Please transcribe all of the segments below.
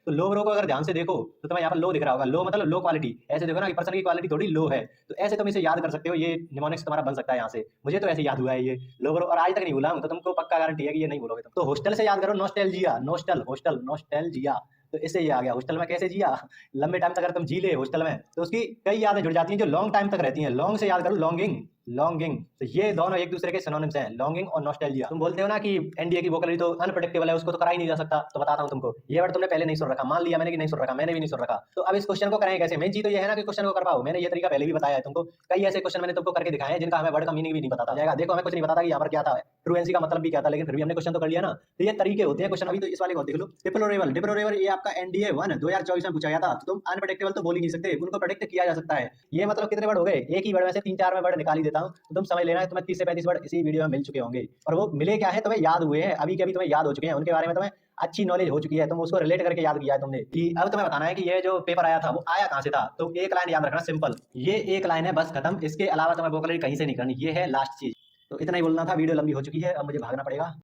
तो लो ब्रो को अगर ध्यान से देखो तो तुम्हें यहाँ पर लो दिख रहा होगा, लो मतलब लो क्वालिटी। ऐसे देखो ना कि पर्सन की क्वालिटी थोड़ी लो है, तो ऐसे तुम इसे याद कर सकते हो। ये निमोनिक्स तुम्हारा बन सकता है यहाँ से। मुझे तो ऐसे याद हुआ है ये लो ब्रो, और आज तक नहीं भूला हूँ, तो तुमको पक्का गारंटी है कि ये नहीं भूलोगे तुम। तो हॉस्टल से याद करो, नॉस्टैल्जिया, नॉस्टल हॉस्टल नॉस्टैल्जिया। तो इससे ये आ गया, हॉस्टल में कैसे जिया। लंबे टाइम तक अगर तुम जी ले हॉस्टल में तो उसकी कई यादें जुड़ जाती हैं जो लॉन्ग टाइम तक रहती हैं। लॉन्ग से याद करो, लॉन्गिंग, लॉन्गिंग। तो ये दोनों एक दूसरे के सिनोनिम्स हैं, लॉन्गिंग और नॉस्टैल्जिया। तुम बोलते हो ना कि एनडीए की वोकैबुलरी तो अनप्रेडिक्टेबल है, उसको तो करा ही नहीं जा सकता। तो बताता हूं तुमको, ये वर्ड तुमने पहले नहीं सुन रखा, मान लिया मैंने कि नहीं सुन रखा, मैंने भी नहीं सुन रखा। तो अब इस क्वेश्चन को करें कैसे? मेन चीज तो ये है ना कि क्वेश्चन को कर पाओ। मैंने ये तरीका पहले भी बताया है तुमको, कई ऐसे क्वेश्चन मैंने तुमको करके दिखाए हैं जिनका हमें वर्ड का मीनिंग भी नहीं पता था। जाएगा देखो, हमें कुछ नहीं पता था कि यहाँ पर क्या था, ट्रूएंसी का मतलब भी क्या था, लेकिन फिर भी हमने क्वेश्चन तो कर लिया ना। तो ये तरीके होते हैं क्वेश्चन। अभी तो इस वाले को देख लो, डिप्लोरेबल, डिप्लोरेबल ये आपका एनडीए 1 2024 में पूछा गया था। तो तुम अनप्रेडिक्टेबल तो बोल ही नहीं सकते, उनको प्रेडिक्ट किया जा सकता है। ये मतलब कितने वर्ड हो गए? एक ही वर्ड में से 3-4 में वर्ड निकाल ही देता हूँ, तो तुम समझ लेना तुम्हें 30 से 35 वर्ड इसी वीडियो में मिल चुके होंगे। और वो मिले क्या है, तुम्हें याद हुए हैं, अभी के अभी तुम्हें याद हो चुके हैं, उनके बारे में तुम्हें अच्छी नॉलेज हो चुकी है, तुम उसको रिलेट करके याद किया है तुमने। कि अब तुम्हें बताना है कि ये जो पेपर आया था वो आया कहाँ से था। तो एक लाइन याद रखना, सिंपल, ये एक लाइन है बस, खत्म। इसके अलावा तुम्हें वोकैबुलरी कहीं से नहीं करनी, ये है लास्ट चीज। तो इतना ही बोलना था, वीडियो लंबी हो चुकी है, अब मुझे भागना पड़ेगा।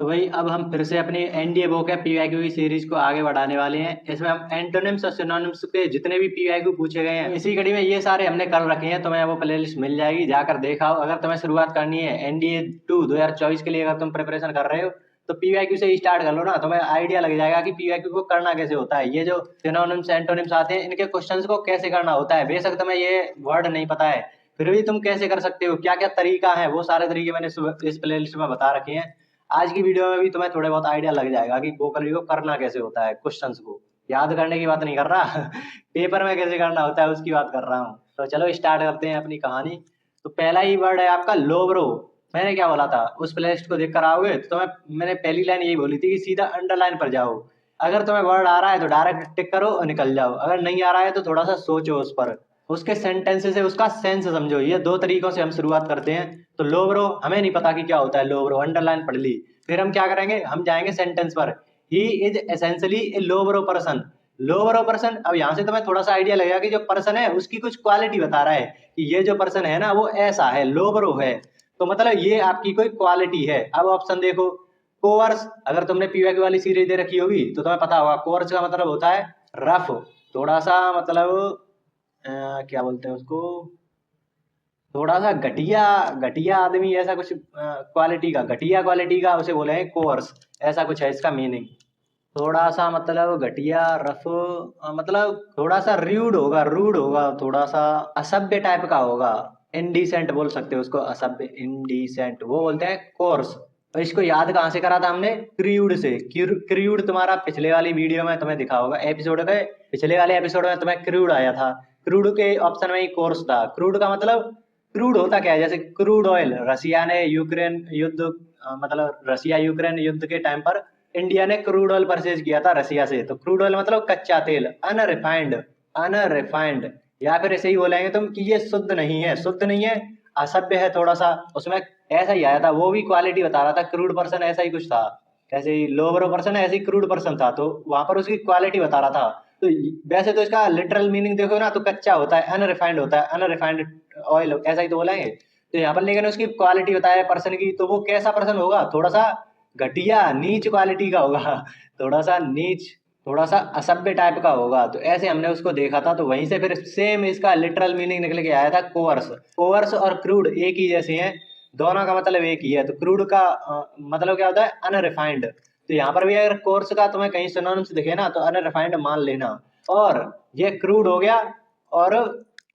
तो भाई अब हम फिर से अपनी एनडीए वोकैब पीवाईक्यू की सीरीज को आगे बढ़ाने वाले हैं। इसमें हम एंटोनिम्स और सिनोनिम्स के जितने भी पीवाईक्यू पूछे गए हैं इसी कड़ी में ये सारे हमने कर रखे हैं। तुम्हें वो प्लेलिस्ट मिल जाएगी, जाकर देखा हो। अगर तुम्हें शुरुआत करनी है एनडीए 2 2024 के लिए, अगर तुम प्रिपरेशन कर रहे हो तो पीवाईक्यू से ही स्टार्ट कर लो ना। तुम्हें आइडिया लग जाएगा कि पीवाईक्यू को करना कैसे होता है, ये जो सिनोनिम्स एंटोनिम्स आते हैं इनके क्वेश्चंस को कैसे करना होता है। बेशक तुम्हें ये वर्ड नहीं पता है, फिर भी तुम कैसे कर सकते हो, क्या क्या तरीका है, वो सारे तरीके मैंने इस प्लेलिस्ट में बता रखे हैं। आज की वीडियो में भी तुम्हें थोड़े बहुत आइडिया लग जाएगा कि वोकैबुलरी को करना कैसे होता है। क्वेश्चंस को याद करने की बात नहीं कर रहा पेपर में कैसे करना होता है उसकी बात कर रहा हूँ। तो चलो स्टार्ट करते हैं अपनी कहानी। तो पहला ही वर्ड है आपका लो ब्रो। मैंने क्या बोला था, उस प्लेलिस्ट को देख कर आओगे तो मैंने पहली लाइन यही बोली थी कि सीधा अंडरलाइन पर जाओ। अगर तुम्हें वर्ड आ रहा है तो डायरेक्ट टिक करो और निकल जाओ, अगर नहीं आ रहा है तो थोड़ा सा सोचो उस पर, उसके सेंटेंस से उसका सेंस समझो। ये दो तरीकों से हम शुरुआत करते हैं। तो लो ब्रो हमें नहीं पता कि क्या होता है लो ब्रो, अंडरलाइन पढ़ ली। फिर हम क्या करेंगे, हम जाएंगे सेंटेंस पर। He is essentially A low bro person. Low bro person, अब यहाँ से तुम्हें थोड़ा सा आइडिया लगेगा कि जो पर्सन है उसकी कुछ क्वालिटी बता रहा है कि ये जो पर्सन है ना वो ऐसा है, लो ब्रो है। तो मतलब ये आपकी कोई क्वालिटी है। अब ऑप्शन देखो, कोवर्स, अगर तुमने पीवाईक्यू वाली सीरीज दे रखी होगी तो तुम्हें पता होगा कोवर्स का मतलब होता है रफ, थोड़ा सा मतलब क्या बोलते हैं उसको, थोड़ा सा घटिया, घटिया आदमी, ऐसा कुछ क्वालिटी का, घटिया क्वालिटी का उसे बोले हैं कोर्स, ऐसा कुछ है इसका मीनिंग। थोड़ा सा मतलब घटिया, रफ, मतलब थोड़ा सा रूड होगा, रूड होगा, थोड़ा सा असभ्य टाइप का होगा। इनडिसेंट बोल सकते हो उसको, असभ्य, इनडिसेंट, वो बोलते हैं कोर्स। और इसको याद कहाँ से करा था हमने, क्रूड से। क्रूड तुम्हारा पिछले वाली वीडियो में तुम्हें दिखा होगा, एपिसोड के पिछले वाले एपिसोड में तुम्हें क्रूड आया था। क्रूड के ऑप्शन में ही कोर्स था। क्रूड का मतलब, क्रूड होता क्या है, जैसे क्रूड ऑयल, रसिया ने यूक्रेन युद्ध, मतलब रसिया यूक्रेन युद्ध के टाइम पर इंडिया ने क्रूड ऑयल परचेज किया था रसिया से। तो क्रूड ऑयल मतलब कच्चा तेल, अनरिफाइंड, अनरिफाइंड। या फिर ऐसे ही बोलेंगे तुम कि ये शुद्ध नहीं है, शुद्ध नहीं है, असभ्य है थोड़ा सा। उसमें ऐसा ही आया था, वो भी क्वालिटी बता रहा था, क्रूड पर्सन ऐसा ही कुछ था। ऐसे ही लोबर पर्सन है, ऐसे ही क्रूड पर्सन था, तो वहां पर उसकी क्वालिटी बता रहा था। तो वैसे तो इसका लिटरल मीनिंग देखो ना तो कच्चा होता है, अनरिफाइंड होता है, अनरिफाइंड ऑयल, ऐसा ही तो बोलेंगे। तो यहाँ पर लेकिन उसकी क्वालिटी बताया पर्सन की, तो वो कैसा पर्सन होगा, थोड़ा सा घटिया, नीच क्वालिटी का होगा थोड़ा सा नीच, थोड़ा सा असभ्य टाइप का होगा। तो ऐसे हमने उसको देखा था। तो वहीं से फिर सेम इसका लिटरल मीनिंग निकल के आया था, कोवर्स। कोवर्स और क्रूड एक ही जैसे हैं, दोनों का मतलब एक ही है। तो क्रूड का मतलब क्या होता है, अनरिफाइंड। तो यहाँ पर भी अगर कोर्स का तुम्हें कहीं सिनोनिम्स दिखे ना तो अनरिफाइंड मान लेना। और ये क्रूड हो गया और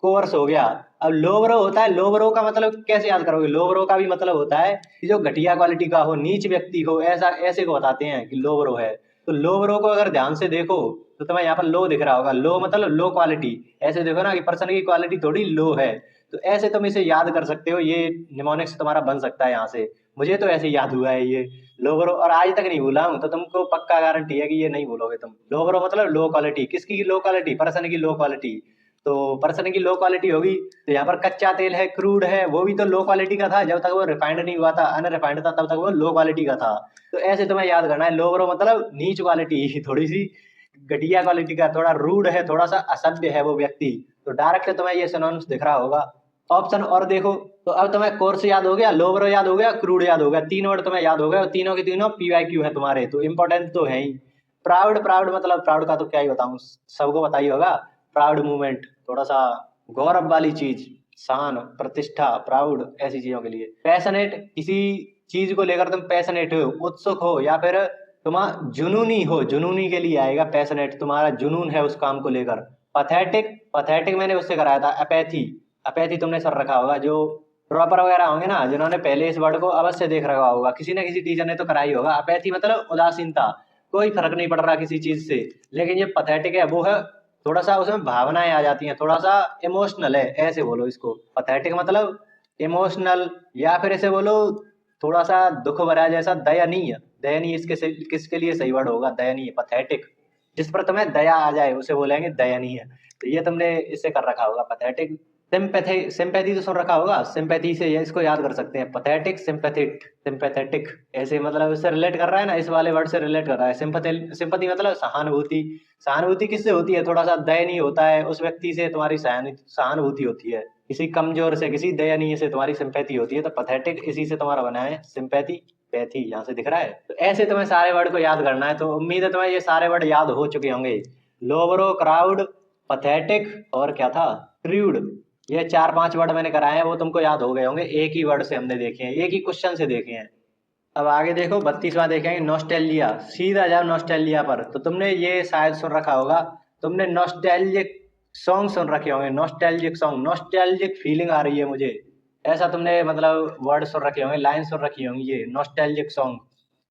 कोर्स हो गया। अब लोब्रो होता है, लोब्रो का मतलब कैसे याद करोगे, लोब्रो का भी मतलब होता है कि जो घटिया क्वालिटी का हो, नीच व्यक्ति हो, ऐसा, ऐसे को बताते हैं कि लोब्रो है। तो लोब्रो को अगर ध्यान से देखो तो तुम्हें यहाँ पर लो दिख रहा होगा, लो मतलब लो क्वालिटी। ऐसे देखो ना कि पर्सन की क्वालिटी थोड़ी लो है, तो ऐसे तुम इसे याद कर सकते हो। ये निमोनिक्स तुम्हारा बन सकता है यहाँ से। मुझे तो ऐसे याद हुआ है ये लोब्रो, और आज तक नहीं भूला हूँ, तो तुमको पक्का गारंटी है कि ये नहीं भूलोगे तुम। लोब्रो मतलब लो क्वालिटी, किसकी लो क्वालिटी, पर्सन की लो क्वालिटी। तो पर्सन की लो क्वालिटी होगी, तो यहाँ पर कच्चा तेल है, क्रूड है, वो भी तो लो क्वालिटी का था जब तक वो रिफाइंड नहीं हुआ था, अनरिफाइंड था तब तक वो लो क्वालिटी का था। तो ऐसे तुम्हें याद करना है, लो ब्रो मतलब नीच क्वालिटी थोड़ी सी घटिया क्वालिटी का, थोड़ा रूड है, थोड़ा सा असभ्य है वो व्यक्ति। तो डायरेक्ट तुम्हें ये सिनोनिम्स दिख रहा होगा। ऑप्शन और देखो, तो अब तुम्हें कोर्स याद हो गया, लो ब्रो याद हो गया, क्रूड याद हो गया, तीन वर्ड तुम्हें याद हो गए और तीनों के तीनों पीवाईक्यू है तुम्हारे, तो इंपॉर्टेंट तो है ही। प्राउड, प्राउड मतलब प्राउड का तो क्या ही बताऊं, सबको पता ही होगा। प्राउड मूवमेंट, थोड़ा सा गौरव वाली चीज, शान, प्रतिष्ठा, प्राउड, ऐसी चीजों के लिए। पैशनेट, किसी चीज को लेकर तुम पैशनेट हो, उत्सुक हो, या फिर तुम्हारा जुनूनी हो, जुनूनी के लिए आएगा पैशनेट, तुम्हारा जुनून है उस काम को लेकर। पथेटिक, पथेटिक मैंने उससे कराया था अपैथी, अपैथी तुमने सर रखा होगा, जो प्रॉपर वगैरह होंगे ना, जिन्होंने पहले इस वर्ड को अवश्य देख रखा होगा, किसी न किसी टीचर ने तो कराई होगा। अपैथी मतलब उदासीनता, कोई फर्क नहीं पड़ रहा किसी चीज से। लेकिन ये पथेटिक है, वो है थोड़ा सा उसमें भावनाएं आ जाती हैं, थोड़ा सा इमोशनल है, ऐसे बोलो इसको। पथेटिक मतलब इमोशनल, या फिर ऐसे बोलो थोड़ा सा दुख भरा जैसा, दयनीय। दयनीय किसके लिए सही वर्ड होगा, दयनीय, पथेटिक। जिस पर तुम्हें दया आ जाए उसे बोलेंगे दयनीय। तो ये तुमने इससे कर रखा होगा पथेटिक। सिंपैथी, सिंपैथी तो सुन रखा होगा, सिंपैथी से ये इसको याद कर सकते हैं, पथेटिक, सिंपैथिक, सिंपैथेटिक, ऐसे मतलब इससे रिलेट कर रहा है ना, इस वाले वर्ड से रिलेट कर रहा है। सिंपैथी, सिंपैथी मतलब सहानुभूति। सहानुभूति किससे होती है, थोड़ा सा दयनीय होता है उस व्यक्ति से, तुम्हारी सहानुभूति होती है, किसी कमजोर से, किसी दयनीय से तुम्हारी सिंपैथी होती है। तो पथेटिक इसी से तुम्हारा बना है, सिंपैथी, पैथी यहाँ से दिख रहा है। तो ऐसे तुम्हें सारे वर्ड को याद करना है। तो उम्मीद है तुम्हें ये सारे वर्ड याद हो चुके होंगे। लोबरो, क्राउड, पथेटिक, और क्या था, क्रूड। ये 4-5 वर्ड मैंने कराए हैं, वो तुमको याद हो गए होंगे, एक ही वर्ड से हमने देखे हैं, एक ही क्वेश्चन से देखे हैं। अब आगे देखो 32वां देखेंगे, नॉस्टैल्जिया। सीधा जाओ नॉस्टैल्जिया पर। तो तुमने ये शायद सुन रखा होगा, तुमने नॉस्टैल्जिक सॉन्ग सुन रखे होंगे, नॉस्टैल्जिक सॉन्ग, नॉस्टैल्जिक फीलिंग आ रही है मुझे, ऐसा तुमने मतलब वर्ड सुन रखे होंगे, लाइन सुन रखी होंगी। ये नॉस्टैल्जिक सॉन्ग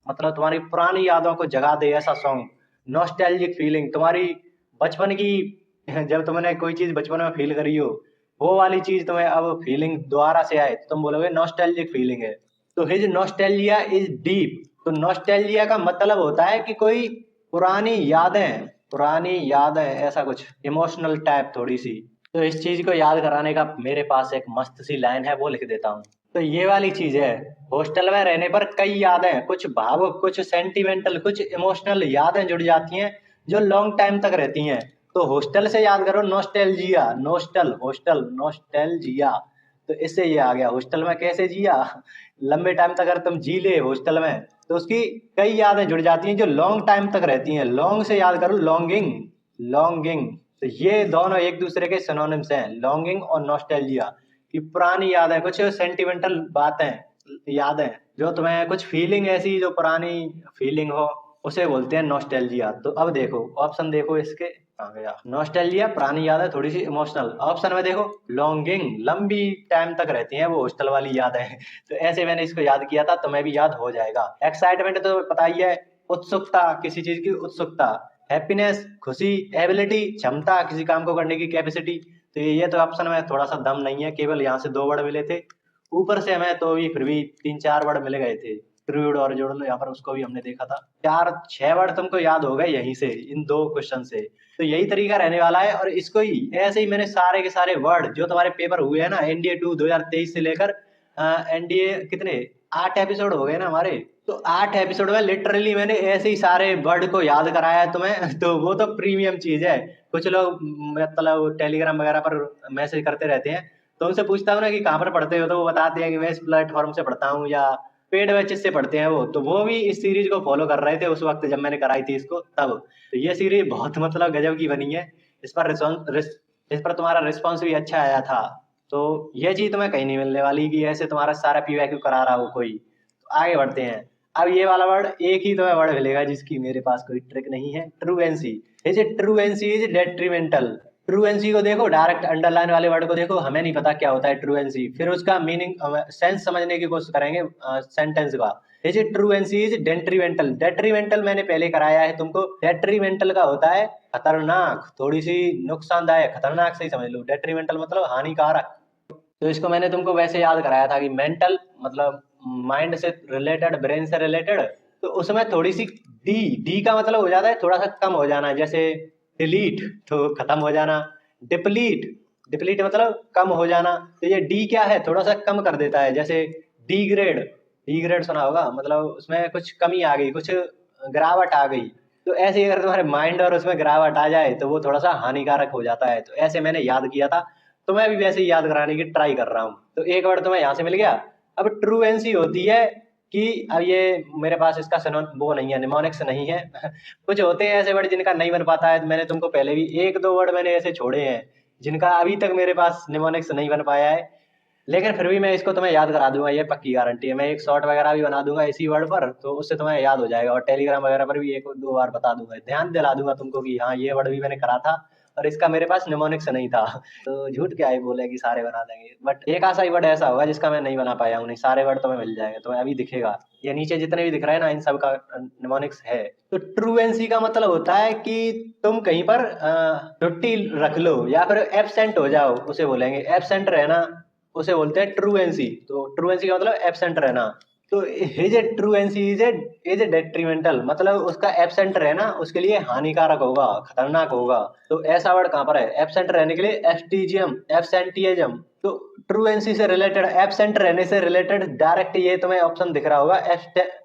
मतलब तुम्हारी पुरानी यादों को जगा दे ऐसा सॉन्ग। नॉस्टैल्जिक फीलिंग, तुम्हारी बचपन की जब तुमने कोई चीज बचपन में फील करी हो, वो वाली चीज तुम्हें अब फीलिंग दोबारा से आए, तो तुम बोलोगे नॉस्टैल्जिक फीलिंग है। तो हिज नॉस्टैल्जिया इज डीप। तो नॉस्टैल्जिया का मतलब होता है कि कोई पुरानी यादें, पुरानी यादें, ऐसा कुछ इमोशनल टाइप थोड़ी सी। तो इस चीज को याद कराने का मेरे पास एक मस्त सी लाइन है, वो लिख देता हूँ। तो ये वाली चीज है, हॉस्टल में रहने पर कई यादें, कुछ भावुक, कुछ सेंटिमेंटल, कुछ इमोशनल यादें जुड़ जाती हैं, जो लॉन्ग टाइम तक रहती हैं। तो हॉस्टल से याद करो, नॉस्टैल्जिया, नॉस्टल, हॉस्टल, नॉस्टैल्जिया। तो इससे ये आ गया, हॉस्टल में कैसे जिया, लंबे टाइम तक अगर तुम जी ले हॉस्टल में, तो उसकी कई यादें जुड़ जाती हैं जो लॉन्ग टाइम तक रहती हैं। लॉन्ग से याद करो, लॉन्गिंग, लॉन्गिंग। तो ये दोनों एक दूसरे के सिनोनिम्स हैं, लॉन्गिंग और नॉस्टैल्जिया। कि पुरानी यादें, कुछ सेंटिमेंटल बातें, यादें, जो तुम्हें कुछ फीलिंग, ऐसी जो पुरानी फीलिंग हो, उसे बोलते हैं नॉस्टैल्जिया। तो अब देखो ऑप्शन, देखो इसके आ गया, नॉस्टैल्जिया पुरानी याद है, थोड़ी सी इमोशनल। ऑप्शन में देखो लॉन्गिंग, लंबी टाइम तक रहती हैं वो हॉस्टल वाली यादें। तो ऐसे मैंने इसको याद किया था, तुम्हें भी याद हो जाएगा। एक्साइटमेंट तो पता ही है, उत्सुकता, किसी चीज की उत्सुकता। हैप्पीनेस, खुशी। एबिलिटी, क्षमता, किसी काम को करने की कैपेसिटी। तो ये तो ऑप्शन में थोड़ा सा दम नहीं है, केवल यहाँ से 2 वर्ड मिले थे, ऊपर से हमें तो भी फिर भी 3-4 वर्ड मिल गए थे। क्रूड और जोड़ लो यहाँ पर, उसको भी हमने देखा था। 4-6 वर्ड तुमको याद हो गए यहीं से, इन 2 क्वेश्चन से। तो यही तरीका रहने वाला है, और इसको ही ऐसे ही मैंने सारे के सारे वर्ड जो तुम्हारे पेपर हुए हैं ना, एनडीए 2 2023 से लेकर एनडीए कितने 8 एपिसोड हो गए ना हमारे। तो 8 एपिसोड में लिटरली मैंने ऐसे ही सारे वर्ड को याद कराया है तुम्हें। तो वो तो प्रीमियम चीज है। कुछ लोग मतलब टेलीग्राम वगैरह पर मैसेज करते रहते हैं, तो उनसे पूछता हूँ ना कि कहाँ पर पढ़ते हो, तो वो बताते हैं कि मैं इस प्लेटफॉर्म से पढ़ता हूँ, या पेड बैचेस से पढ़ते हैं वो। तो वो भी इस सीरीज को फॉलो कर रहे थे उस वक्त जब मैंने कराई थी इसको तब। तो ये सीरीज बहुत मतलब गजब की बनी है। इस पर इस पर तुम्हारा रिस्पॉन्स भी अच्छा आया था। तो ये चीज तुम्हें कहीं नहीं मिलने वाली कि ऐसे तुम्हारा सारा पीवाईक्यू करा रहा हो कोई। तो आगे बढ़ते हैं। अब ये वाला वर्ड, एक ही तुम्हें वर्ड मिलेगा जिसकी मेरे पास कोई ट्रिक नहीं है, truancy. Is truancy is detrimental. Truancy को देखो, डायरेक्ट अंडरलाइन वाले वर्ड को देखो, हमें नहीं पता क्या होता है ट्रूएंसी, फिर उसका मीनिंग सेंस समझने की कोशिश करेंगे सेंटेंस का। Is truancy is detrimental. Detrimental मैंने पहले कराया है तुमको। डेट्रीमेंटल का होता है खतरनाक, थोड़ी सी नुकसानदायक, खतरनाक से ही समझ लो। डेट्रीमेंटल मतलब हानिकारक। तो इसको मैंने तुमको वैसे याद कराया था कि मेंटल मतलब माइंड से रिलेटेड, ब्रेन से रिलेटेड। तो उसमें थोड़ी सी डी, डी का मतलब हो जाता है थोड़ा सा कम हो जाना, जैसे डिलीट तो खत्म हो जाना, डिप्लीट, डिप्लीट मतलब कम हो जाना। तो ये डी क्या है, थोड़ा सा कम कर देता है, जैसे डीग्रेड। डीग्रेड सुना होगा, मतलब उसमें कुछ कमी आ गई, कुछ गिरावट आ गई। तो ऐसे ही अगर तुम्हारे माइंड और उसमें गिरावट आ जाए तो वो थोड़ा सा हानिकारक हो जाता है। तो ऐसे मैंने याद किया था, तो मैं भी वैसे ही याद कराने की ट्राई कर रहा हूँ। तो एक वर्ड तुम्हें यहाँ से मिल गया। अब ट्रूएंसी होती है कि अब ये मेरे पास इसका सिनोन वो नहीं है, निमोनिक्स नहीं है। कुछ होते हैं ऐसे वर्ड जिनका नहीं बन पाता है। मैंने तुमको पहले भी 1-2 वर्ड मैंने ऐसे छोड़े हैं जिनका अभी तक मेरे पास निमोनिक्स नहीं बन पाया है। लेकिन फिर भी मैं इसको तुम्हें याद करा दूंगा, ये पक्की गारंटी है। मैं एक शॉर्ट वगैरह भी बना दूंगा इसी वर्ड पर, तो उससे तुम्हें याद हो जाएगा। और टेलीग्राम वगैरह पर भी 1-2 बार बता दूंगा, ध्यान दिला दूंगा तुमको कि हाँ ये वर्ड भी मैंने करा था और इसका मेरे पास निमोनिक्स नहीं था। तो झूठ क्या ही बोले कि सारे बना देंगे, बट एक आसा ही वर्ड ऐसा होगा जिसका मैं नहीं बना पाया हूँ। नहीं, सारे वर्ड तुम्हें मिल जाएंगे, तुम्हें अभी दिखेगा। ये नीचे जितने भी दिख रहे हैं ना, इन सब का निमोनिक्स है। तो ट्रूएंसी का मतलब होता है कि तुम कहीं पर छुट्टी रख लो या फिर एब्सेंट हो जाओ, उसे बोलेंगे। एब्सेंट रहना उसे बोलते हैं ट्रूएंसी। तो ट्रूएंसी का मतलब एब्सेंट रहना। तो हिज ट्रूएंसी इज ए डेट्रीमेंटल, मतलब उसका एब्सेंट रहना उसके लिए हानिकारक होगा, खतरनाक होगा। तो ऐसा वर्ड कहाँ पर है एब्सेंट रहने के लिए? एब्सटीजियम, एब्सेंटियजम। तो ट्रूएंसी से रिलेटेड, एब्सेंट रहने से रिलेटेड डायरेक्ट ये तुम्हें ऑप्शन दिख रहा होगा,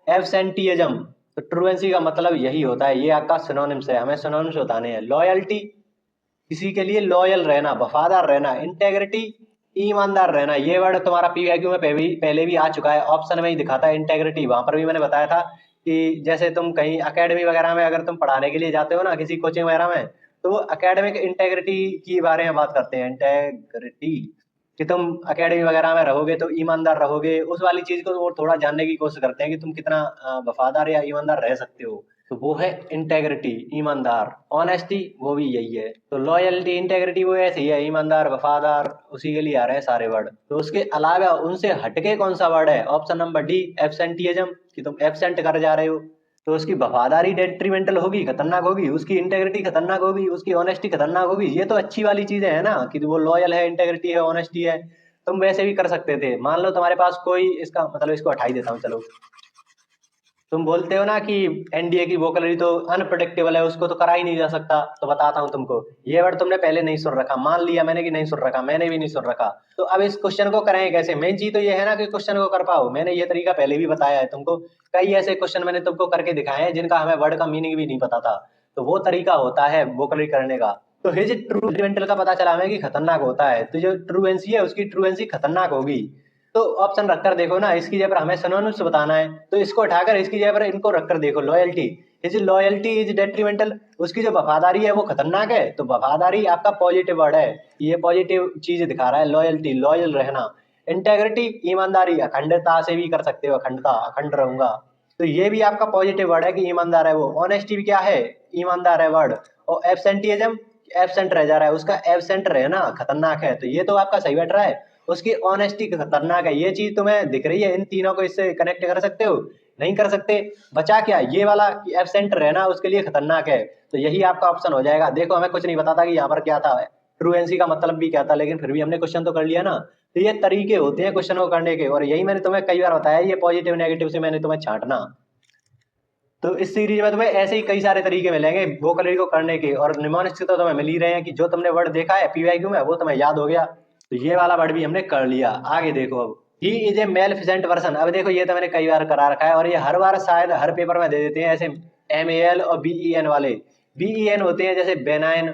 एब्सेंटियजम। तो ट्रूएंसी का मतलब यही होता है। ये आपका सिनोनिम्स है, हमें सिनोनिम्स बताने हैं। लॉयल्टी, किसी के लिए लॉयल रहना, वफादार रहना। इंटेग्रिटी, ईमानदार रहना। ये वर्ड तुम्हारा पीवाईक्यू में पहले भी आ चुका है, ऑप्शन में ही दिखाता है इंटेग्रिटी। वहां पर भी मैंने बताया था कि जैसे तुम कहीं अकेडमी वगैरह में अगर तुम पढ़ाने के लिए जाते हो ना, किसी कोचिंग वगैरह में, तो वो अकेडमिक इंटेग्रिटी के बारे में बात करते हैं। इंटेग्रिटी कि तुम अकेडमी वगैरह में रहोगे तो ईमानदार रहोगे, उस वाली चीज को वो थोड़ा जानने की कोशिश करते हैं कि तुम कितना वफादार या ईमानदार रह सकते हो। तो वो है इंटेग्रिटी, ईमानदार। ऑनेस्टी वो भी यही है। तो लॉयल्टी, इंटेग्रिटी वो ऐसे ही है, ईमानदार, वफादार, उसी के लिए आ रहे हैं सारे वर्ड। तो उसके अलावा उनसे हटके कौन सा वर्ड है? ऑप्शन नंबर डी, एब्सेंटियजम, कि तुम एब्सेंट कर जा रहे हो। तो उसकी वफादारी डेट्रीमेंटल होगी, खतरनाक होगी, उसकी इंटेग्रिटी खतरनाक होगी, उसकी ऑनेस्टी खतरनाक होगी। ये तो अच्छी वाली चीजें है ना, कि वो लॉयल है, इंटेग्रिटी है, ऑनेस्टी है। तुम वैसे भी कर सकते थे। मान लो तुम्हारे पास कोई, इसका मतलब इसको हटा ही देता हूँ चलो। तुम बोलते हो ना कि एनडीए की वोकैबुलरी तो अनप्रेडिक्टेबल है, उसको तो करा ही नहीं जा सकता। तो बताता हूँ तुमको, ये वर्ड तुमने पहले नहीं सुन रखा, मान लिया मैंने कि नहीं सुन रखा, मैंने भी नहीं सुन रखा। तो अब इस क्वेश्चन को करें कैसे? मेन चीज तो ये है ना कि क्वेश्चन को कर पाओ। मैंने ये तरीका पहले भी बताया है तुमको, कई ऐसे क्वेश्चन मैंने तुमको करके दिखाए हैं जिनका हमें वर्ड का मीनिंग भी नहीं पता था। तो वो तरीका होता है वोकैबुलरी करने का। तो हिज ट्रूएंसी का पता चला हमें कि खतरनाक होता है, तो जो ट्रूएंसी है उसकी ट्रूएंसी खतरनाक होगी। तो ऑप्शन रखकर देखो ना, इसकी जगह पर हमें सिनोनिम्स बताना है, तो इसको उठाकर इसकी जगह पर इनको रखकर देखो। Loyalty, is loyalty is detrimental, उसकी जो वफादारी है वो खतरनाक है। तो वफादारी आपका पॉजिटिव वर्ड है, ये पॉजिटिव चीज दिखा रहा है। लॉयल्टी, लॉयल रहना। इंटेग्रिटी, ईमानदारी, अखंडता से भी कर सकते हो, अखंडता, अखंड रहूंगा। तो ये भी आपका पॉजिटिव वर्ड है कि ईमानदार है वो। ऑनेस्टी भी क्या है? ईमानदार है वर्ड। और एब्सेंटियजम, एब्सेंट रह जा रहा है, उसका एब्सेंट रहना खतरनाक है। तो ये तो आपका सही बैठ रहा है। उसकी ऑनेस्टी खतरनाक है, ये चीज तुम्हें दिख रही है। इन तीनों को इससे कनेक्ट कर सकते हो? नहीं कर सकते। बचा क्या? ये वाला कि एब्सेंट रहना उसके लिए खतरनाक है। तो यही आपका ऑप्शन हो जाएगा। देखो हमें कुछ नहीं बताता कि यहाँ पर क्या था, ट्रूएंसी का मतलब भी क्या था, लेकिन फिर भी हमने क्वेश्चन तो कर लिया ना। तो ये तरीके होते हैं क्वेश्चन को करने के, और यही मैंने तुम्हें कई बार बताया, ये पॉजिटिव नेगेटिव से मैंने तुम्हें छांटना। तो इस सीरीज में तुम्हें ऐसे ही कई सारे तरीके मिलेंगे वोकैबुलरी को करने के। और निमोनिक्स तो तुम्हें मिल ही रहे हैं कि जो तुमने वर्ड देखा है पीवाईक्यू में वो तुम्हें याद हो गया। तो ये वाला वर्ड भी हमने कर लिया। आगे देखो, अब ही इज ए मेलिफिसेंट पर्सन। अब देखो ये तो मैंने कई बार करा रखा है, और ये हर बार शायद हर पेपर में दे देते हैं ऐसे MAL और BEN वाले। BEN होते हैं जैसे बेनाइन,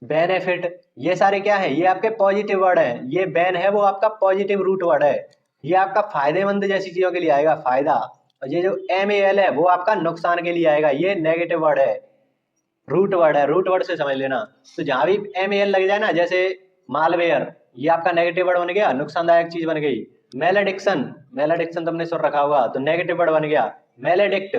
बेनेफिट, ये सारे क्या है? ये आपके पॉजिटिव वर्ड है। ये बैन है वो आपका पॉजिटिव रूट वर्ड है, ये आपका फायदेमंद जैसी चीजों के लिए आएगा, फायदा। और ये जो MAL है वो आपका नुकसान के लिए आएगा, ये नेगेटिव वर्ड है, रूट वर्ड है। रूट वर्ड से समझ लेना। तो जहां भी MAL लग जाए ना, जैसे मालवेयर, ये आपका नेगेटिव वर्ड बन गया, नुकसानदायक चीज बन गई। मेलेडिक्शन, मेलेडिक्शन तुमने सुन रखा होगा, तो नेगेटिव वर्ड बन गया। मेलेडिक्ट,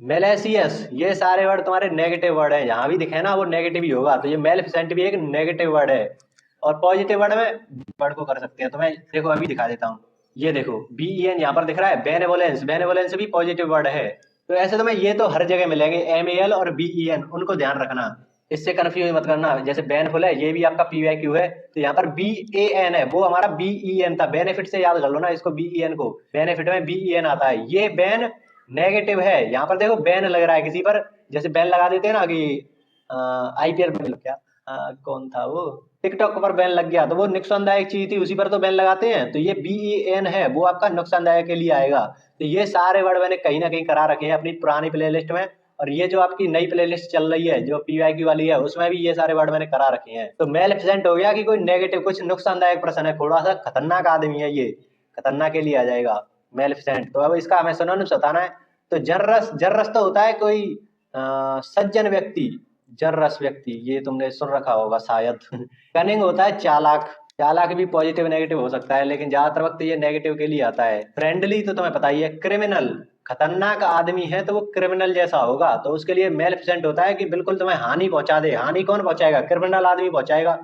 मेलेसियस, ये सारे वर्ड तुम्हारे नेगेटिव वर्ड है। जहां भी दिखे ना वो नेगेटिव ही होगा। तो ये मेलिफिसेंट भी एक नेगेटिव वर्ड है। और पॉजिटिव वर्ड में वर्ड को कर सकते हैं। तो मैं देखो अभी दिखा देता हूँ। ये देखो BEN यहाँ पर दिख रहा है, बेनेवोलेंस, बेनेवोलेंस भी पॉजिटिव वर्ड है। तो ऐसे तुम्हें ये तो हर जगह मिलेंगे, MAL और BEN, उनको ध्यान रखना, इससे कंफ्यूज मत करना। जैसे बेनफुल है, ये भी आपका PYQ है। तो यहाँ पर BAN है, वो हमारा BEN था। बेनिफिट से याद कर लो ना इसको, BEN को। बेनिफिट में BEN आता है। ये बैन नेगेटिव है। यहाँ पर देखो बैन लग रहा है किसी पर, जैसे बैन लगा देते हैं ना कि IPL में क्या कौन था वो, टिकटॉक पर बैन लग गया, तो वो नुकसानदायक चीज थी, उसी पर तो बैन लगाते हैं। तो ये BEN है, वो आपका नुकसानदायक के लिए आएगा। तो ये सारे वर्ड मैंने कहीं ना कहीं करा रखे हैं अपनी पुरानी प्लेलिस्ट में। और ये जो आपकी नई प्लेलिस्ट चल रही है जो PYQ वाली है, उसमें भी ये सारे वर्ड मैंने करा रखे हैं। तो मेलेफिसेंट हो गया कि कोई नेगेटिव, कुछ नुकसानदायक पर्सन है, थोड़ा सा खतरनाक आदमी है, ये खतरनाक के लिए आ जाएगा। मेलिफिसेंट। तो अब इसका हमें सिनोनिम्स बताना है। तो जर्रस, जर्रस तो होता है कोई सज्जन व्यक्ति, जर्रस व्यक्ति, ये तुमने सुन रखा होगा शायद। कनिंग होता है चालाक, चालाक भी पॉजिटिव नेगेटिव हो सकता है, लेकिन ज्यादातर वक्त ये नेगेटिव के लिए आता है। फ्रेंडली तो तुम्हें पता ही है, क्रिमिनल, खतरनाक आदमी है तो वो क्रिमिनल जैसा होगा, तो उसके लिए मेलिफिसेंट होता है कि बिल्कुल तुम्हें हानि पहुंचा दे। हानि कौन पहुंचाएगा? क्रिमिनल आदमी पहुंचाएगा।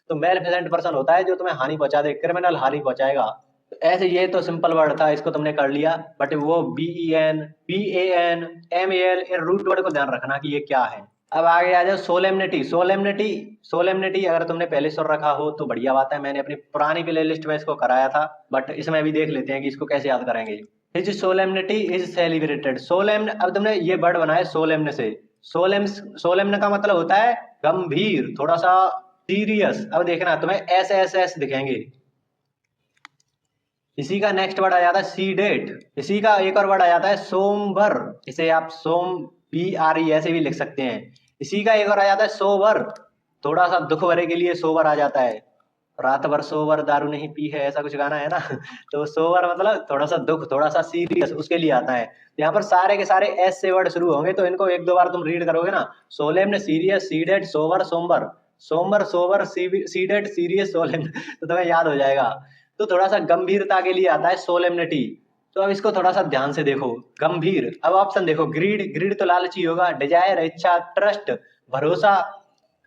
तो मेलिफिसेंट पर्सन होता है जो तुम्हें हानि पहुंचा दे, क्रिमिनल हानि पहुंचाएगा। तो ऐसे ये तो सिंपल वर्ड था, इसको तुमने कर लिया, बट वो BEN, BAN, MAL, इन रूट वर्ड को ध्यान रखना कि ये क्या है। अब आगे आ जाओ सोलेमनिटी। सोलेमनिटी, सोलेमनिटी अगर तुमने पहले सुन रखा हो तो बढ़िया बात है, मैंने अपनी पुरानी प्ले लिस्ट में इसको कराया था, बट इसमें भी देख लेते हैं कि इसको कैसे याद करेंगे। His solemnity is celebrated. Solemn, अब तुमने ये वर्ड बनाया सोलेमन से। सोलेमन का मतलब होता है गंभीर, थोड़ा सा सीरियस। अब देखना तुम्हें SSS दिखेंगे। इसी का नेक्स्ट वर्ड आ जाता है सीडेट। इसी का एक और वर्ड आ जाता है सोमबर, इसे आप BRE ऐसे भी लिख सकते हैं। इसी का एक और आ जाता है सोबर, थोड़ा सा दुख भरे के लिए सोबर आ जाता है। रात भर सोबर दारू नहीं पी है, ऐसा कुछ गाना है ना। तो सोबर मतलब थोड़ा सा दुख, थोड़ा सा सीरियस, उसके लिए आता है। यहाँ पर सारे के सारे S से वर्ड शुरू होंगे, तो इनको एक दो बार तुम रीड करोगे ना, solemn, serious, sedate, sober, sombre, sombre, sober, sedate, serious, solemn, तो तुम्हें याद हो जाएगा। तो थोड़ा सा गंभीरता के लिए आता है सोलेमनिटी। तो अब इसको थोड़ा सा ध्यान से देखो, गंभीर। अब ऑप्शन देखो, ग्रीड, ग्रीड तो लालची होगा, डिजायर इच्छा, ट्रस्ट भरोसा,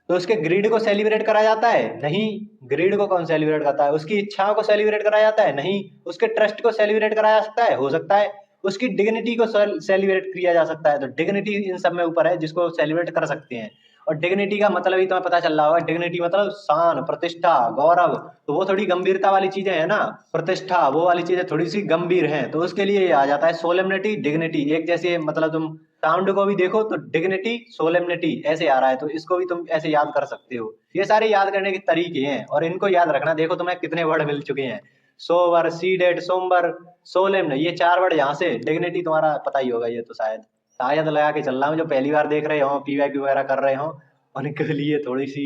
तो उसके ग्रीड को सेलिब्रेट करा जाता है? नहीं। ग्रीड को कौन सेलिब्रेट करता है? उसकी इच्छाओं को सेलिब्रेट करा जाता है? नहीं। उसके ट्रस्ट को सेलिब्रेट कराया जा सकता है? हो सकता है। उसकी डिग्निटी को सेलिब्रेट किया जा सकता है? तो डिग्निटी इन सब में ऊपर है, जिसको सेलिब्रेट कर सकते हैं। और डिग्निटी का मतलब ही तुम्हें पता चल रहा होगा, डिग्निटी मतलब शान, प्रतिष्ठा, गौरव, तो वो थोड़ी गंभीरता वाली चीजें है ना, प्रतिष्ठा वो वाली चीजें थोड़ी सी गंभीर हैं, तो उसके लिए ये आ जाता है सोलेमनिटी, डिग्निटी एक जैसे, मतलब तुम साउंड को भी देखो तो डिग्निटी, सोलेमनिटी ऐसे आ रहा है, तो इसको भी तुम ऐसे याद कर सकते हो। ये सारे याद करने के तरीके हैं, और इनको याद रखना। देखो तुम्हें कितने वर्ड मिल चुके हैं, सोवर, सीडेट, सोमबर, सोलेमन, ये 4 वर्ड यहाँ से। डिग्निटी तुम्हारा पता ही होगा, ये तो शायद शायद लगा के चल रहा हूँ, जो पहली बार देख रहे हो, PYQ वगैरह कर रहे हो, उनके लिए थोड़ी सी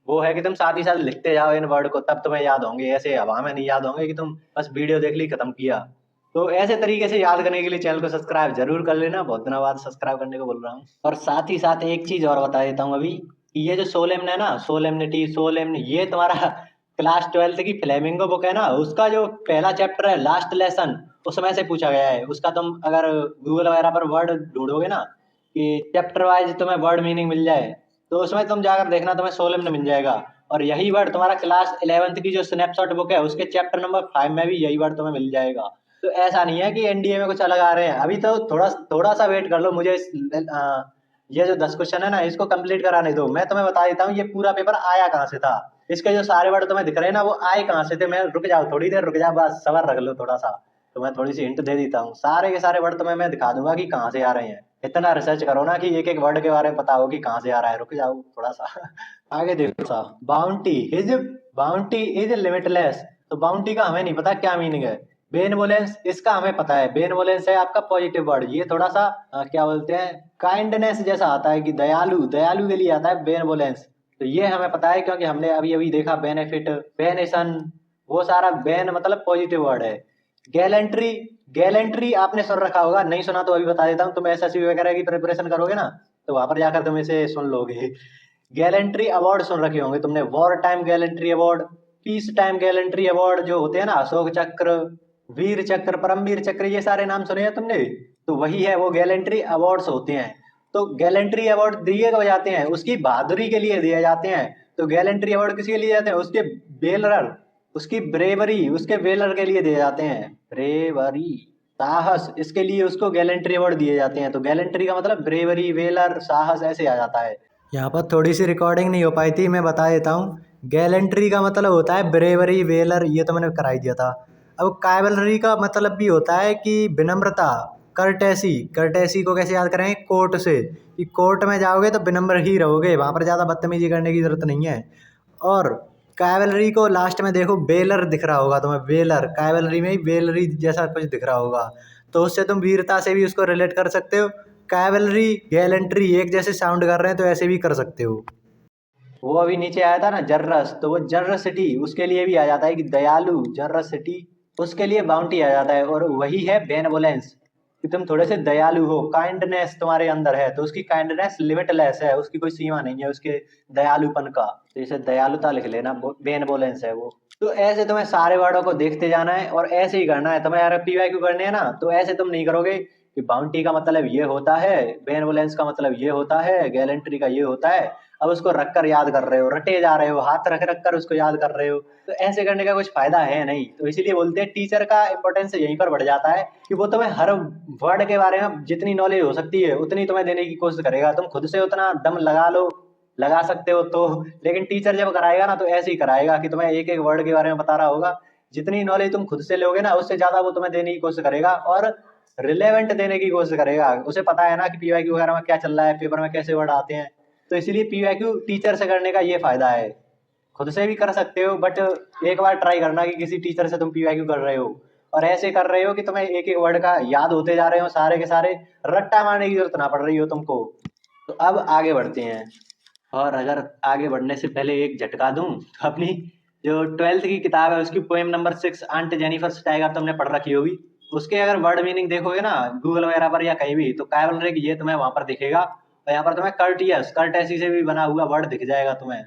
वो है कि तुम साथ ही साथ लिखते जाओ इन वर्ड को, तब तुम्हें याद होंगे। ऐसे हवा में नहीं याद होंगे कि तुम बस वीडियो देख ली खत्म किया। तो ऐसे तरीके से याद करने के लिए चैनल को सब्सक्राइब जरूर कर लेना, बहुत दिनों बाद सब्सक्राइब करने को बोल रहा हूँ। और साथ ही साथ एक चीज और बता देता हूँ अभी, कि ये जो सोलेमन है ना, सोलेमनिटी, सोलेमन, ये तुम्हारा क्लास 12th की फ्लेमिंगो बुक है ना, उसका जो पहला चैप्टर है, लास्ट लेसन, उसमें से पूछा गया है। उसका तुम अगर गूगल वगैरह पर वर्ड ढूंढोगे ना, कि चैप्टर वाइज तुम्हें वर्ड मीनिंग मिल जाए, तो उसमें तुम जाकर देखना, तुम्हें सोलेमन मिल जाएगा। और यही वर्ड तुम्हारा क्लास 11th की जो स्नैपशॉट बुक है, उसके चैप्टर नंबर 5 में भी यही वर्ड तुम्हें मिल जाएगा। तो ऐसा नहीं है कि NDA में कुछ अलग आ रहे हैं। अभी तो थोड़ा थोड़ा सा वेट कर लो, मुझे ये जो 10 क्वेश्चन है ना, इसको कंप्लीट कराने दो। मैं तुम्हें बता देता हूँ ये पूरा पेपर आया कहाँ से था। इसके जो सारे वर्ड तुम्हें दिख रहे हैं ना, वो आए कहाँ से थे। मैं रुक जाओ, थोड़ी देर रुक जाओ, बस सबर रख लो थोड़ा सा, तो मैं थोड़ी सी हिंट दे देता हूँ। सारे के सारे वर्ड तुम्हें मैं दिखा दूंगा कि कहाँ से आ रहे हैं। इतना रिसर्च करो ना कि एक एक वर्ड के बारे में पता हो कि कहाँ से आ रहा है। रुक जाओ थोड़ा सा। आगे देखो सा, बाउंटी इज लिमिटलेस। तो बाउंटी का हमें नहीं पता क्या मीनिंग है। बेनवोलेंस, इसका हमें पता है, बेनवोलेंस है आपका पॉजिटिव वर्ड। ये थोड़ा सा क्या बोलते हैं, काइंडनेस जैसा आता है, कि दयालु, दयालु के लिए आता है बेनवोलेंस। तो ये हमें पता है, क्योंकि हमने अभी अभी देखा बेनिफिट, बेनेशन, वो सारा बेन मतलब पॉजिटिव वर्ड है। गैलेंट्री, गैलेंट्री आपने सुन रखा होगा, नहीं सुना तो अभी बता देता हूँ। तुम SSB वगैरह की प्रिपरेशन करोगे ना, तो वहां पर जाकर तुम इसे सुन लोगे। गैलेंट्री अवार्ड सुन रखे होंगे तुमने, war time gallantry award, peace time gallantry award जो होते हैं ना, अशोक चक्र, वीर चक्र, परमवीर चक्र, ये सारे नाम सुने हैं तुमने, तो वही है, वो गैलेंट्री अवार्ड्स होते हैं। तो गैलेंट्री अवार्ड दिए कब जाते हैं? उसकी बहादुरी के लिए दिए जाते हैं। तो गैलेंट्री अवार्ड किसके लिए जाते हैं? उसके बेलर, उसकी ब्रेवरी, उसके वेलर के लिए दिए जाते हैं। ब्रेवरी, साहस, इसके लिए उसको गैलेंट्री अवार्ड दिए जाते हैं। तो गैलेंट्री का मतलब ब्रेवरी, वेलर, साहस ऐसे आ जाता है। यहाँ पर थोड़ी सी रिकॉर्डिंग नहीं हो पाई थी, मैं बता देता हूँ। गैलेंट्री का मतलब होता है ब्रेवरी, वेलर, ये तो मैंने कराई दिया था। अब काइवलरी का मतलब भी होता है कि विनम्रता, कर्टेसी। कर्टेसी को कैसे याद करें? कोर्ट से, कि कोर्ट में जाओगे तो विनम्र ही रहोगे, वहाँ पर ज़्यादा बदतमीजी करने की जरूरत नहीं है। और काइवलरी को लास्ट में देखो, बेलर दिख रहा होगा तुम्हें, बेलर, काइवलरी में ही बेलरी जैसा कुछ दिख रहा होगा, तो उससे तुम वीरता से भी उसको रिलेट कर सकते हो। काइवलरी, गैलेंट्री एक जैसे साउंड कर रहे हैं, तो ऐसे भी कर सकते हो। वो अभी नीचे आया था ना जर्रस, तो वो जर्रसिटी उसके लिए भी आ जाता है, कि दयालु, जर्रसिटी उसके लिए बाउंटी आ जाता है, और वही है बेनवोलेंस, कि तुम थोड़े से दयालु हो, काइंडनेस तुम्हारे अंदर है, तो उसकी काइंडनेस लिमिटलेस है, उसकी कोई सीमा नहीं है उसके दयालुपन का, तो इसे दयालुता लिख लेना, बेनवोलेंस है वो। तो ऐसे तुम्हें सारे वर्डों को देखते जाना है और ऐसे ही करना है। तुम्हें यार पीवाईक्यू करने हैं ना, तो ऐसे तुम नहीं करोगे कि बाउंटी का मतलब ये होता है, बेनवोलेंस का मतलब ये होता है, गैलेंट्री का ये होता है, अब उसको रख कर याद कर रहे हो, रटे जा रहे हो, हाथ रख रख कर उसको याद कर रहे हो, तो ऐसे करने का कुछ फायदा है नहीं। तो इसीलिए बोलते हैं टीचर का इंपॉर्टेंस यहीं पर बढ़ जाता है कि वो तुम्हें हर वर्ड के बारे में जितनी नॉलेज हो सकती है उतनी तुम्हें देने की कोशिश करेगा। तुम खुद से उतना दम लगा लो, लगा सकते हो तो, लेकिन टीचर जब कराएगा ना तो ऐसे ही कराएगा कि तुम्हें एक एक वर्ड के बारे में बता रहा होगा। जितनी नॉलेज तुम खुद से लोगे ना उससे ज्यादा वो तुम्हें देने की कोशिश करेगा, और रिलेवेंट देने की कोशिश करेगा। उसे पता है ना कि पीवाईक्यू वगैरह में क्या चल रहा है, पेपर में कैसे वर्ड आते हैं, तो इसलिए पीवाईक्यू टीचर से करने का ये फायदा है। खुद से भी कर सकते हो, बट एक बार ट्राई करना कि किसी टीचर से तुम पीवाईक्यू कर रहे हो और ऐसे कर रहे हो कि तुम्हें एक एक वर्ड का याद होते जा रहे हो, सारे के सारे, रट्टा मारने की जरूरत ना पड़ रही हो तुमको। तो अब आगे बढ़ते हैं, और अगर आगे बढ़ने से पहले एक झटका दूं तो अपनी जो 12th की किताब है उसकी poem number 6 aunt Jennifer tiger तुमने पढ़ रखी होगी, उसके अगर वर्ड मीनिंग देखोगे ना गूगल वगैरह पर या कहीं भी, तो काइवलरिक ये तुम्हें वहां पर दिखेगा, और यहाँ पर तुम्हें कर्टियस, कर्टेसी से भी बना हुआ वर्ड दिख जाएगा तुम्हें।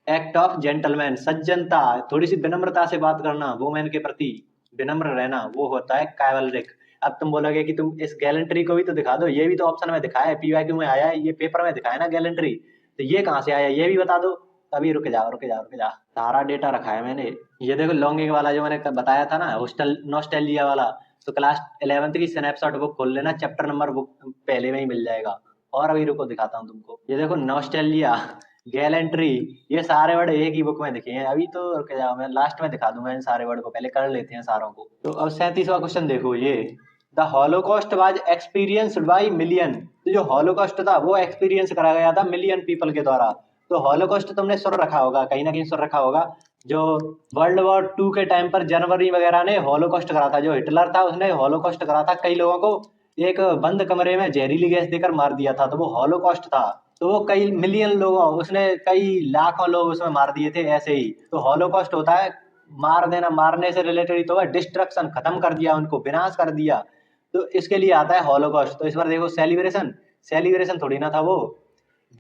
एक्ट ऑफ जेंटलमैन, सज्जनता, थोड़ी सी विनम्रता से बात करना, वुमेन के प्रति विनम्र रहना, वो होता है काइवलरिक। अब तुम बोलोगे कि तुम इस गैलेंट्री को भी तो दिखा दो, ये भी तो ऑप्शन में दिखाया है, पीवाईक्यू में आया है, ये पेपर में दिखाया है ना गैलेंट्री, तो ये कहाँ से आया ये भी बता दो। अभी रुक जाओ रुक जाओ रुक जाओ, सारा डेटा रखा है मैंने। ये देखो लॉन्गिंग वाला जो मैंने बताया था ना, हॉस्टल नॉस्टैल्जिया वाला, तो क्लास 11th की स्नैपशॉट बुक खोल लेना, चैप्टर नंबर बुक पहले में ही मिल जाएगा। और अभी रुको दिखाता हूँ तुमको, ये देखो नॉस्टैल्जिया, गैलेंट्री, ये सारे वर्ड एक ही बुक में दिखे हैं। अभी तो रुक जाओ, मैं लास्ट में दिखा दूंगा इन सारे वर्ड को, पहले कर लेते हैं सारों को। तो अब 37वां क्वेश्चन देखो, ये the Holocaust was experienced bye million, तो जो हॉलोकॉस्ट था वो एक्सपीरियंस करा गया था मिलियन पीपल के द्वारा। तो हॉलोकॉस्ट तुमने सुन रखा होगा, कहीं ना कहीं सुन रखा होगा, जो वर्ल्ड वॉर 2 के टाइम पर जनवरी वगैरह ने हॉलोकॉस्ट करा था, जो हिटलर था उसने हॉलोकॉस्ट करा था, कई लोगों को एक बंद कमरे में जहरीली गैस देकर मार दिया था, तो वो हॉलोकॉस्ट था। तो वो कई मिलियन लोगों, उसने कई लाखों लोग उसमें मार दिए थे ऐसे ही। तो हॉलोकॉस्ट होता है मार देना, मारने से रिलेटेड ही तो है, डिस्ट्रक्शन, खत्म कर दिया उनको, विनाश कर दिया, तो इसके लिए आता है हॉलोकॉस्ट। तो इस बार देखो सेलिब्रेशन, सेलिब्रेशन थोड़ी ना था वो,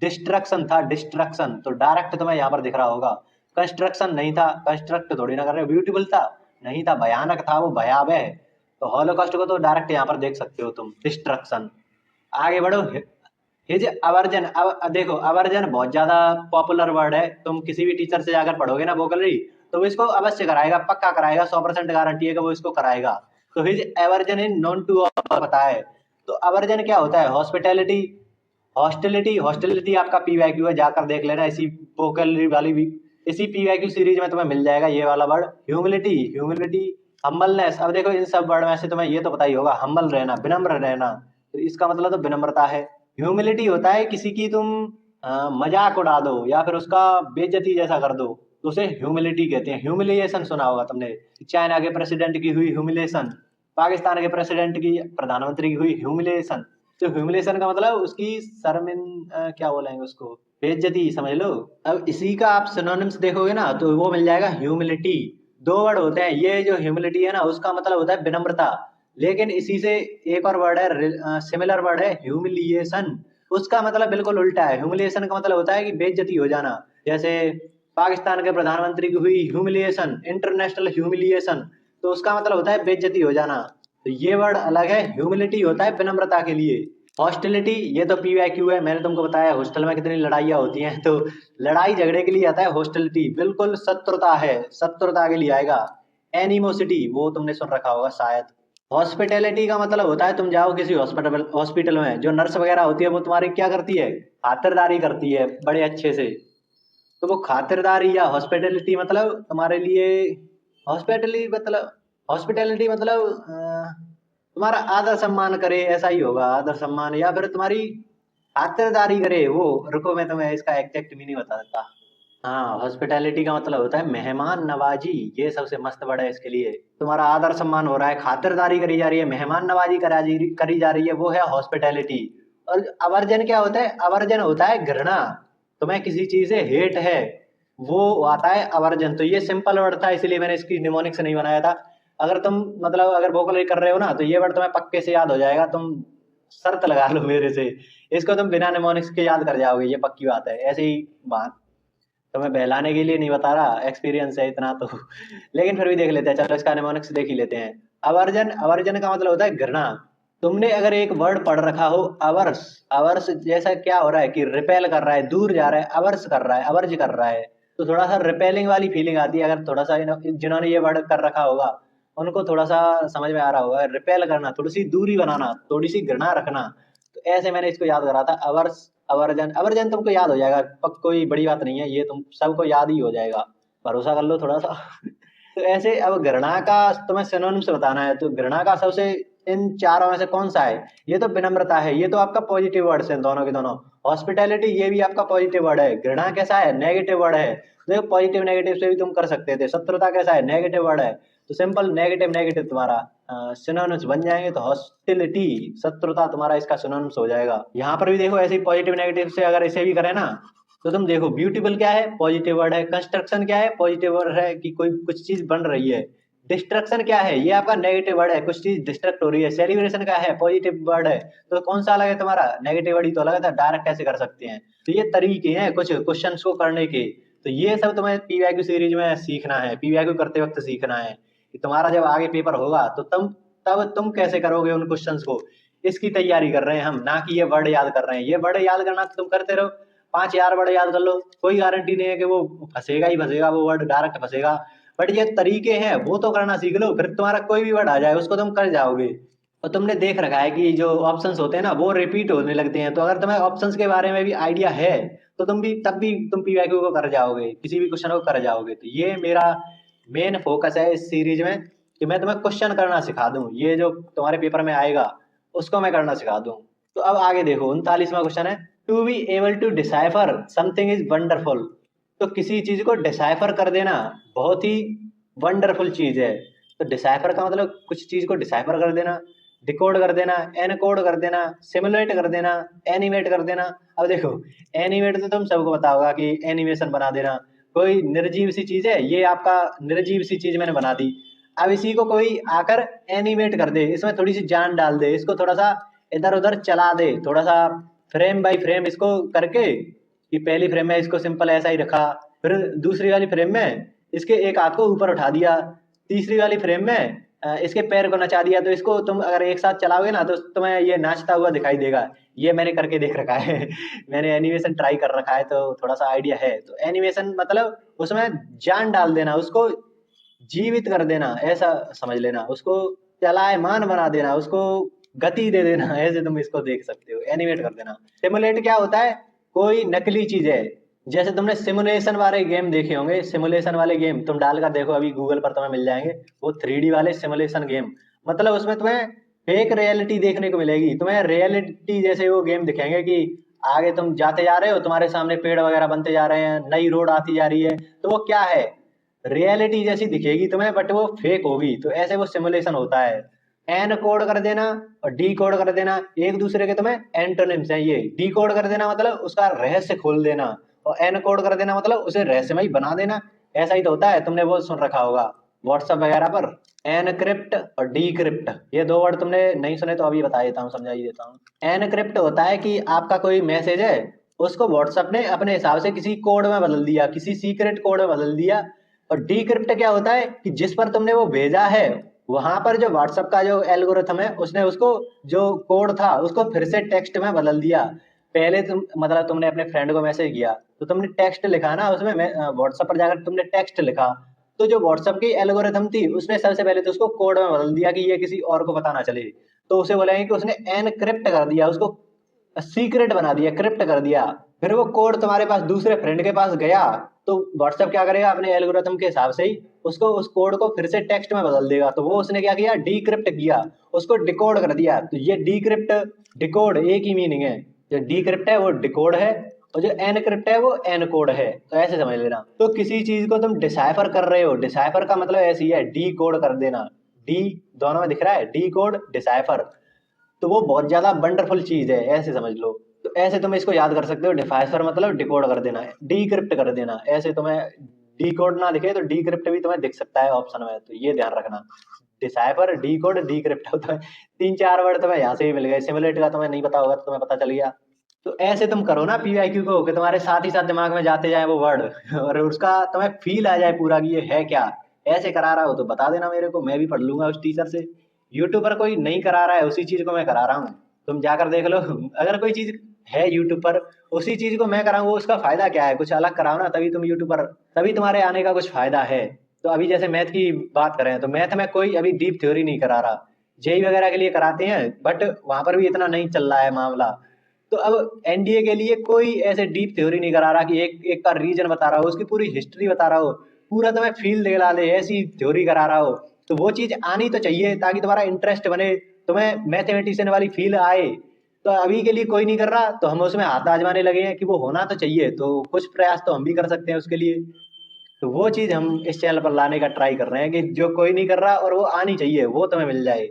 डिस्ट्रक्शन था, डिस्ट्रक्शन, तो डायरेक्ट तुम्हें यहाँ पर दिख रहा होगा। कंस्ट्रक्शन नहीं था, कंस्ट्रक्ट थोड़ी ना कर रहे हो। ब्यूटीफुल था नहीं था, भयानक था वो, भयावह। तो हॉलोकॉस्ट को तो डायरेक्ट यहाँ पर देख सकते हो तुम, डिस्ट्रक्शन। आगे बढ़ो, हिज अवर्जन। अब देखो अवर्जन बहुत ज्यादा पॉपुलर वर्ड है, तुम किसी भी टीचर से जाकर पढ़ोगे ना वोकलरी, तो वो इसको अवश्य कराएगा, पक्का कराएगा, 100% गारंटी है कि वो इसको कराएगा। तो his aversion in known to all पता है। तो अवर्जन क्या होता है, हॉस्पिटैलिटी, हॉस्टिलिटी, हॉस्टिलिटी आपका पीवाईक्यू है, जाकर देख लेना, इसी वोकलरी वाली भी, इसी पीवाईक्यू सीरीज में तुम्हें मिल जाएगा ये वाला वर्ड। Humility, humility, humbleness. अब देखो इन सब वर्ड में से तुम्हें ये तो पता ही होगा, हम्बल रहना, विनम्र रहना, तो इसका मतलब तो विनम्रता है। ह्यूमिलिटी होता है किसी की तुम मजाक उड़ा दो या फिर उसका बेइज्जती जैसा कर दो, तो उसे ह्यूमिलिटी कहते हैं। ह्यूमिलिएशन सुना होगा तुमने, चाइना के प्रेसिडेंट की हुई ह्यूमिलेशन, पाकिस्तान के प्रेसिडेंट की, प्रधानमंत्री की हुई ह्यूमिलेशन। तो ह्यूमिलेशन का मतलब उसकी क्या बोलेंगे उसको, बेइज्जती समझ लो। अब इसी का आप सिनोनिम्स देखोगे ना तो वो मिल जाएगा ह्यूमिलिटी। दो वर्ड होते हैं, ये जो ह्यूमिलिटी है ना उसका मतलब होता है विनम्रता, लेकिन इसी से एक और वर्ड है सिमिलर वर्ड है ह्यूमिलिएशन, उसका मतलब बिल्कुल उल्टा है। ह्यूमिलिएशन का मतलब होता है कि बेइज्जती हो जाना, जैसे पाकिस्तान के प्रधानमंत्री की हुई ह्यूमिलिएशन, इंटरनेशनल ह्यूमिलिएशन, तो उसका मतलब होता है बेइज्जती हो जाना। तो ये वर्ड अलग है, ह्यूमिलिटी होता है विनम्रता के लिए। हॉस्टिलिटी, ये तो पीवाईक्यू है, मैंने तुमको बताया हॉस्टल में कितनी लड़ाइयाँ होती हैं, तो लड़ाई झगड़े के लिए आता है हॉस्टिलिटी, बिल्कुल शत्रुता है, शत्रुता के लिए आएगा। एनिमोसिटी, वो तुमने सुन रखा होगा शायद। हॉस्पिटैलिटी का मतलब होता है तुम जाओ किसी हॉस्पिटल हॉस्पिटल में, जो नर्स वगैरह होती है वो तुम्हारी क्या करती है, खातिरदारी करती है बड़े अच्छे से। तो वो खातिरदारी या हॉस्पिटैलिटी मतलब तुम्हारे लिए, हॉस्पिटलिटी मतलब, हॉस्पिटैलिटी मतलब तुम्हारा आदर सम्मान करे, ऐसा ही होगा, आदर सम्मान, या फिर तुम्हारी खातिरदारी करे वो। रुको मैं तुम्हें इसका एग्जैक्ट मीनिंग बता देता। हाँ, हॉस्पिटैलिटी का मतलब होता है मेहमान नवाजी, ये सबसे मस्त वर्ड है इसके लिए। तुम्हारा आदर सम्मान हो रहा है, खातिरदारी करी जा रही है, मेहमान नवाजी करी जा रही है, वो है हॉस्पिटैलिटी। और अवर्जन क्या होता है, अवर्जन होता है घृणा, तुम्हें किसी चीज से हेट है, वो आता है अवर्जन। तो ये सिंपल वर्ड था इसलिए मैंने इसकी निमोनिक से नहीं बनाया था। अगर तुम मतलब अगर वोकल कर रहे हो ना तो ये वर्ड तुम्हें पक्के से याद हो जाएगा, तुम शर्त लगा लो मेरे से, इसको तुम बिना निमोनिक्स के याद कर जाओगे, ये पक्की बात है। ऐसे ही बात तो मैं बहलाने के लिए नहीं बता रहा, एक्सपीरियंस है इतना तो लेकिन फिर भी देख लेते हैं, चलो इसका निमोनिक्स देख ही लेते हैं। अवर्जन, अवर्जन का मतलब होता है घृणा। तुमने अगर एक वर्ड पढ़ रखा हो अवर्स, अवर्स जैसा क्या हो रहा है कि रिपेल कर रहा है, दूर जा रहा है, अवर्स कर रहा है, अवर्ज कर रहा है, तो थोड़ा सा रिपेलिंग वाली फीलिंग आती है। अगर थोड़ा सा जिन्होंने ये वर्ड कर रखा होगा उनको थोड़ा सा समझ में आ रहा होगा, रिपेल करना, थोड़ी सी दूरी बनाना, थोड़ी सी घृणा रखना। तो ऐसे मैंने इसको याद करा था, अवर्स, अवर्जन। अवर्जन तुमको याद हो जाएगा, कोई बड़ी बात नहीं है, ये तुम सबको याद ही हो जाएगा, भरोसा कर लो थोड़ा सा तो ऐसे अब घृणा का तुम्हें सिनोनिम से बताना है, तो घृणा का सबसे इन चारों में से कौन सा है? ये तो विनम्रता है, ये तो आपका पॉजिटिव वर्ड्स है दोनों के दोनों। हॉस्पिटैलिटी ये भी आपका पॉजिटिव वर्ड है। घृणा कैसा है? नेगेटिव वर्ड है। देखो पॉजिटिव नेगेटिव से भी तुम कर सकते थे। शत्रुता कैसा है? नेगेटिव वर्ड है। तो सिंपल नेगेटिव नेगेटिव तुम्हारा सिनोनिम्स बन जाएंगे, तो हॉस्टिलिटी, शत्रुता तुम्हारा इसका सिनोनिम्स हो जाएगा। यहाँ पर भी देखो ऐसे ही पॉजिटिव नेगेटिव से अगर इसे भी करें ना, तो तुम देखो ब्यूटीफुल क्या है? पॉजिटिव वर्ड है। कंस्ट्रक्शन क्या है? पॉजिटिव वर्ड है कि कोई कुछ चीज बन रही है। डिस्ट्रक्शन क्या है? ये आपका नेगेटिव वर्ड है, कुछ चीज डिस्ट्रक्ट हो रही है। सेलिब्रेशन क्या है? पॉजिटिव वर्ड है। तो कौन सा अलग है तुम्हारा? नेगेटिव वर्ड ही तो अलग है, तो डायरेक्ट कैसे कर सकते हैं? तो ये तरीके हैं कुछ क्वेश्चंस को करने के। तो ये सब तुम्हें पीवाईक्यू सीरीज में सीखना है, पीवाईक्यू करते वक्त सीखना है कि तुम्हारा जब आगे पेपर होगा तो तब तुम कैसे करोगे उन क्वेश्चंस को। इसकी तैयारी कर रहे हैं हम, ना कि ये वर्ड याद कर रहे हैं। ये वर्ड याद करना तो तुम करते रहो, 5 यार वर्ड याद कर लो, कोई गारंटी नहीं है कि वो फंसेगा ही फंसेगा, वो वर्ड डायरेक्ट फंसेगा। बट ये तरीके हैं वो तो करना सीख लो, फिर तुम्हारा कोई भी वर्ड आ जाए उसको तुम कर जाओगे। और तुमने देख रखा है कि जो ऑप्शंस होते हैं ना वो रिपीट होने लगते हैं, तो अगर तुम्हें ऑप्शंस के बारे में भी आइडिया है तो तुम पीवाईक्यू को कर जाओगे, किसी भी क्वेश्चन को कर जाओगे। तो ये मेरा मेन फोकस है इस सीरीज में कि मैं तुम्हें क्वेश्चन करना सिखा दूं, ये जो तुम्हारे पेपर में आएगा उसको मैं करना सिखा दूं। तो अब आगे देखो 39वां क्वेश्चन है, to be able to decipher something is wonderful. तो किसी चीज को डिसाइफर कर देना बहुत ही वंडरफुल चीज है। तो डिसाइफर का मतलब कुछ चीज को डिसाइफर कर देना, डिकोड कर देना, एनकोड कर देना, सिमुलेट कर देना, एनिमेट कर देना। अब देखो एनिमेट तो तुम सबको पता होगा कि एनिमेशन बना देना, कोई निर्जीव सी चीज है, ये आपका निर्जीव सी चीज मैंने बना दी। अब इसी को कोई आकर एनिमेट कर दे, इसमें थोड़ी सी जान डाल दे, इसको थोड़ा सा इधर उधर चला दे, थोड़ा सा फ्रेम बाय फ्रेम इसको करके, कि पहली फ्रेम में इसको सिंपल ऐसा ही रखा, फिर दूसरी वाली फ्रेम में इसके एक हाथ को ऊपर उठा दिया, तीसरी वाली फ्रेम में इसके पैर को नचा दिया। तो इसको तुम अगर एक साथ चलाओगे ना तो तुम्हें ये नाचता हुआ दिखाई देगा। ये मैंने करके देख रखा है मैंने एनिमेशन ट्राई कर रखा है, तो थोड़ा सा आइडिया है। तो एनिमेशन मतलब उसमें जान डाल देना, उसको जीवित कर देना, ऐसा समझ लेना, उसको चलायमान बना देना, उसको गति दे देना, ऐसे तुम इसको देख सकते हो, एनिमेट कर देना। सिमुलेट क्या होता है? कोई नकली चीज है, जैसे तुमने सिमुलेशन वाले गेम देखे होंगे, सिमुलेशन वाले गेम तुम डालकर देखो, अभी गूगल पर तुम्हें मिल जाएंगे, वो 3D वाले सिमुलेशन गेम। मतलब उसमें तुम्हें फेक रियलिटी देखने को मिलेगी, तुम्हें रियलिटी जैसे वो गेम दिखेंगे कि आगे तुम जाते जा रहे हो, तुम्हारे सामने पेड़ वगैरह बनते जा रहे हैं, नई रोड आती जा रही है, तो वो क्या है? रियलिटी जैसी दिखेगी तुम्हें, बट वो फेक होगी। तो ऐसे वो सिमुलेशन होता है। एन कोड कर देना और डी कोड कर देना, एक दूसरे के तुम्हें एंटोनिम्स हैं ये। डी कोड कर देना मतलब उसका रहस्य खोल देना, और एन कोड कर देना मतलब उसे रहस्यमय बना देना। ऐसा ही तो होता है, तुमने वो सुन रखा होगा व्हाट्सएप वगैरह पर, एनक्रिप्ट और डीक्रिप्ट। ये दो वर्ड तुमने नहीं सुने तो अभी बता देता हूँ, समझा ही देता हूँ। एनक्रिप्ट होता है कि आपका कोई मैसेज है, उसको व्हाट्सएप ने अपने हिसाब से किसी कोड में बदल दिया, किसी सीक्रेट कोड में बदल दिया। और डीक्रिप्ट क्या होता है कि जिस पर तुमने वो भेजा है, वहां पर जो व्हाट्सएप का जो एल्गोरिथम है उसने उसको, जो कोड था उसको फिर से टेक्स्ट में बदल दिया। पहले मतलब तुमने अपने फ्रेंड को मैसेज किया तो तुमने टेक्स्ट लिखा ना, उसमें व्हाट्सएप पर जाकर तुमने टेक्स्ट लिखा, तो जो व्हाट्सएप की एल्गोरिथम थी उसने सबसे पहले तो उसको कोड में बदल दिया कि ये किसी और को पता ना चले। तो उसे बोलेंगे कि उसने एनक्रिप्ट कर दिया, उसको सीक्रेट बना दिया, क्रिप्ट कर दिया। फिर वो कोड तुम्हारे पास दूसरे फ्रेंड के पास गया, तो व्हाट्सएप क्या करेगा अपने एल्गोरिथम के हिसाब से ही उसको, उस कोड को फिर से टेक्स्ट में बदल देगा। तो वो उसने क्या किया? डीक्रिप्ट किया, उसको डिकोड कर दिया। तो ये डीक्रिप्ट डिकोड एक ही मीनिंग है। जो डीक्रिप्ट है वो डिकोड है, और जो एनक्रिप्ट है वो एनकोड है। तो ऐसे समझ लेना। तो किसी चीज को तुम डिसाइफर कर रहे हो, डिसाइफर का मतलब ऐसी है डी कोड कर देना। डी दोनों में दिख रहा है, डी कोड डिसाइफर, तो वो बहुत ज्यादा वंडरफुल चीज है, ऐसे समझ लो। तो ऐसे तुम इसको याद कर सकते हो, डिफाइसर मतलब डिकोड कर देना, डीक्रिप्ट कर देना। ऐसे तुम्हें डी कोड ना दिखे तो डीक्रिप्ट भी तुम्हें दिख सकता है ऑप्शन में, तो ये ध्यान रखना। डिसाइफर, डीकोड, डीक्रिप्ट होता है। 3-4 वर्ड तुम्हें यहाँ से भी मिल गए। सिमुलेट का तुम्हें नहीं पता होगा तो तुम्हें पता चल गया। तो ऐसे तुम करो ना पीवाईक्यू को कि तुम्हारे साथ ही साथ दिमाग में जाते जाए वो वर्ड और उसका तुम्हें फील आ जाए पूरा कि ये है क्या। ऐसे करा रहा हो तो बता देना मेरे को, मैं भी पढ़ लूंगा उस टीचर से। यूट्यूब पर कोई नहीं करा रहा है उसी चीज को मैं करा रहा हूँ, तुम जाकर देख लो। अगर कोई चीज है यूट्यूब पर, उसी चीज को मैं कराऊँ, वो उसका फायदा क्या है? कुछ अलग कराओ ना, तभी तुम यूट्यूब पर, तभी तुम्हारे आने का कुछ फायदा है। तो अभी जैसे मैथ की बात करें तो मैथ में कोई अभी डीप थ्योरी नहीं करा रहा। जेई वगैरह के लिए कराते हैं बट वहां पर भी इतना नहीं चल रहा है मामला। तो अब एनडीए के लिए कोई ऐसे डीप थ्योरी नहीं करा रहा कि एक एक का रीजन बता रहा हो, उसकी पूरी हिस्ट्री बता रहा हो, पूरा तुम्हें फील दिला दे, ऐसी थ्योरी करा रहा हो। तो वो चीज आनी तो चाहिए ताकि तुम्हारा इंटरेस्ट बने, तुम्हें मैथमेटिशियन वाली फील आए। तो अभी के लिए कोई नहीं कर रहा तो हम उसमें हाथ आजमाने लगे हैं कि वो होना तो चाहिए, तो कुछ प्रयास तो हम भी कर सकते हैं उसके लिए। तो वो चीज हम इस चैनल पर लाने का ट्राई कर रहे हैं कि जो कोई नहीं कर रहा और वो आनी चाहिए वो तुम्हें मिल जाए।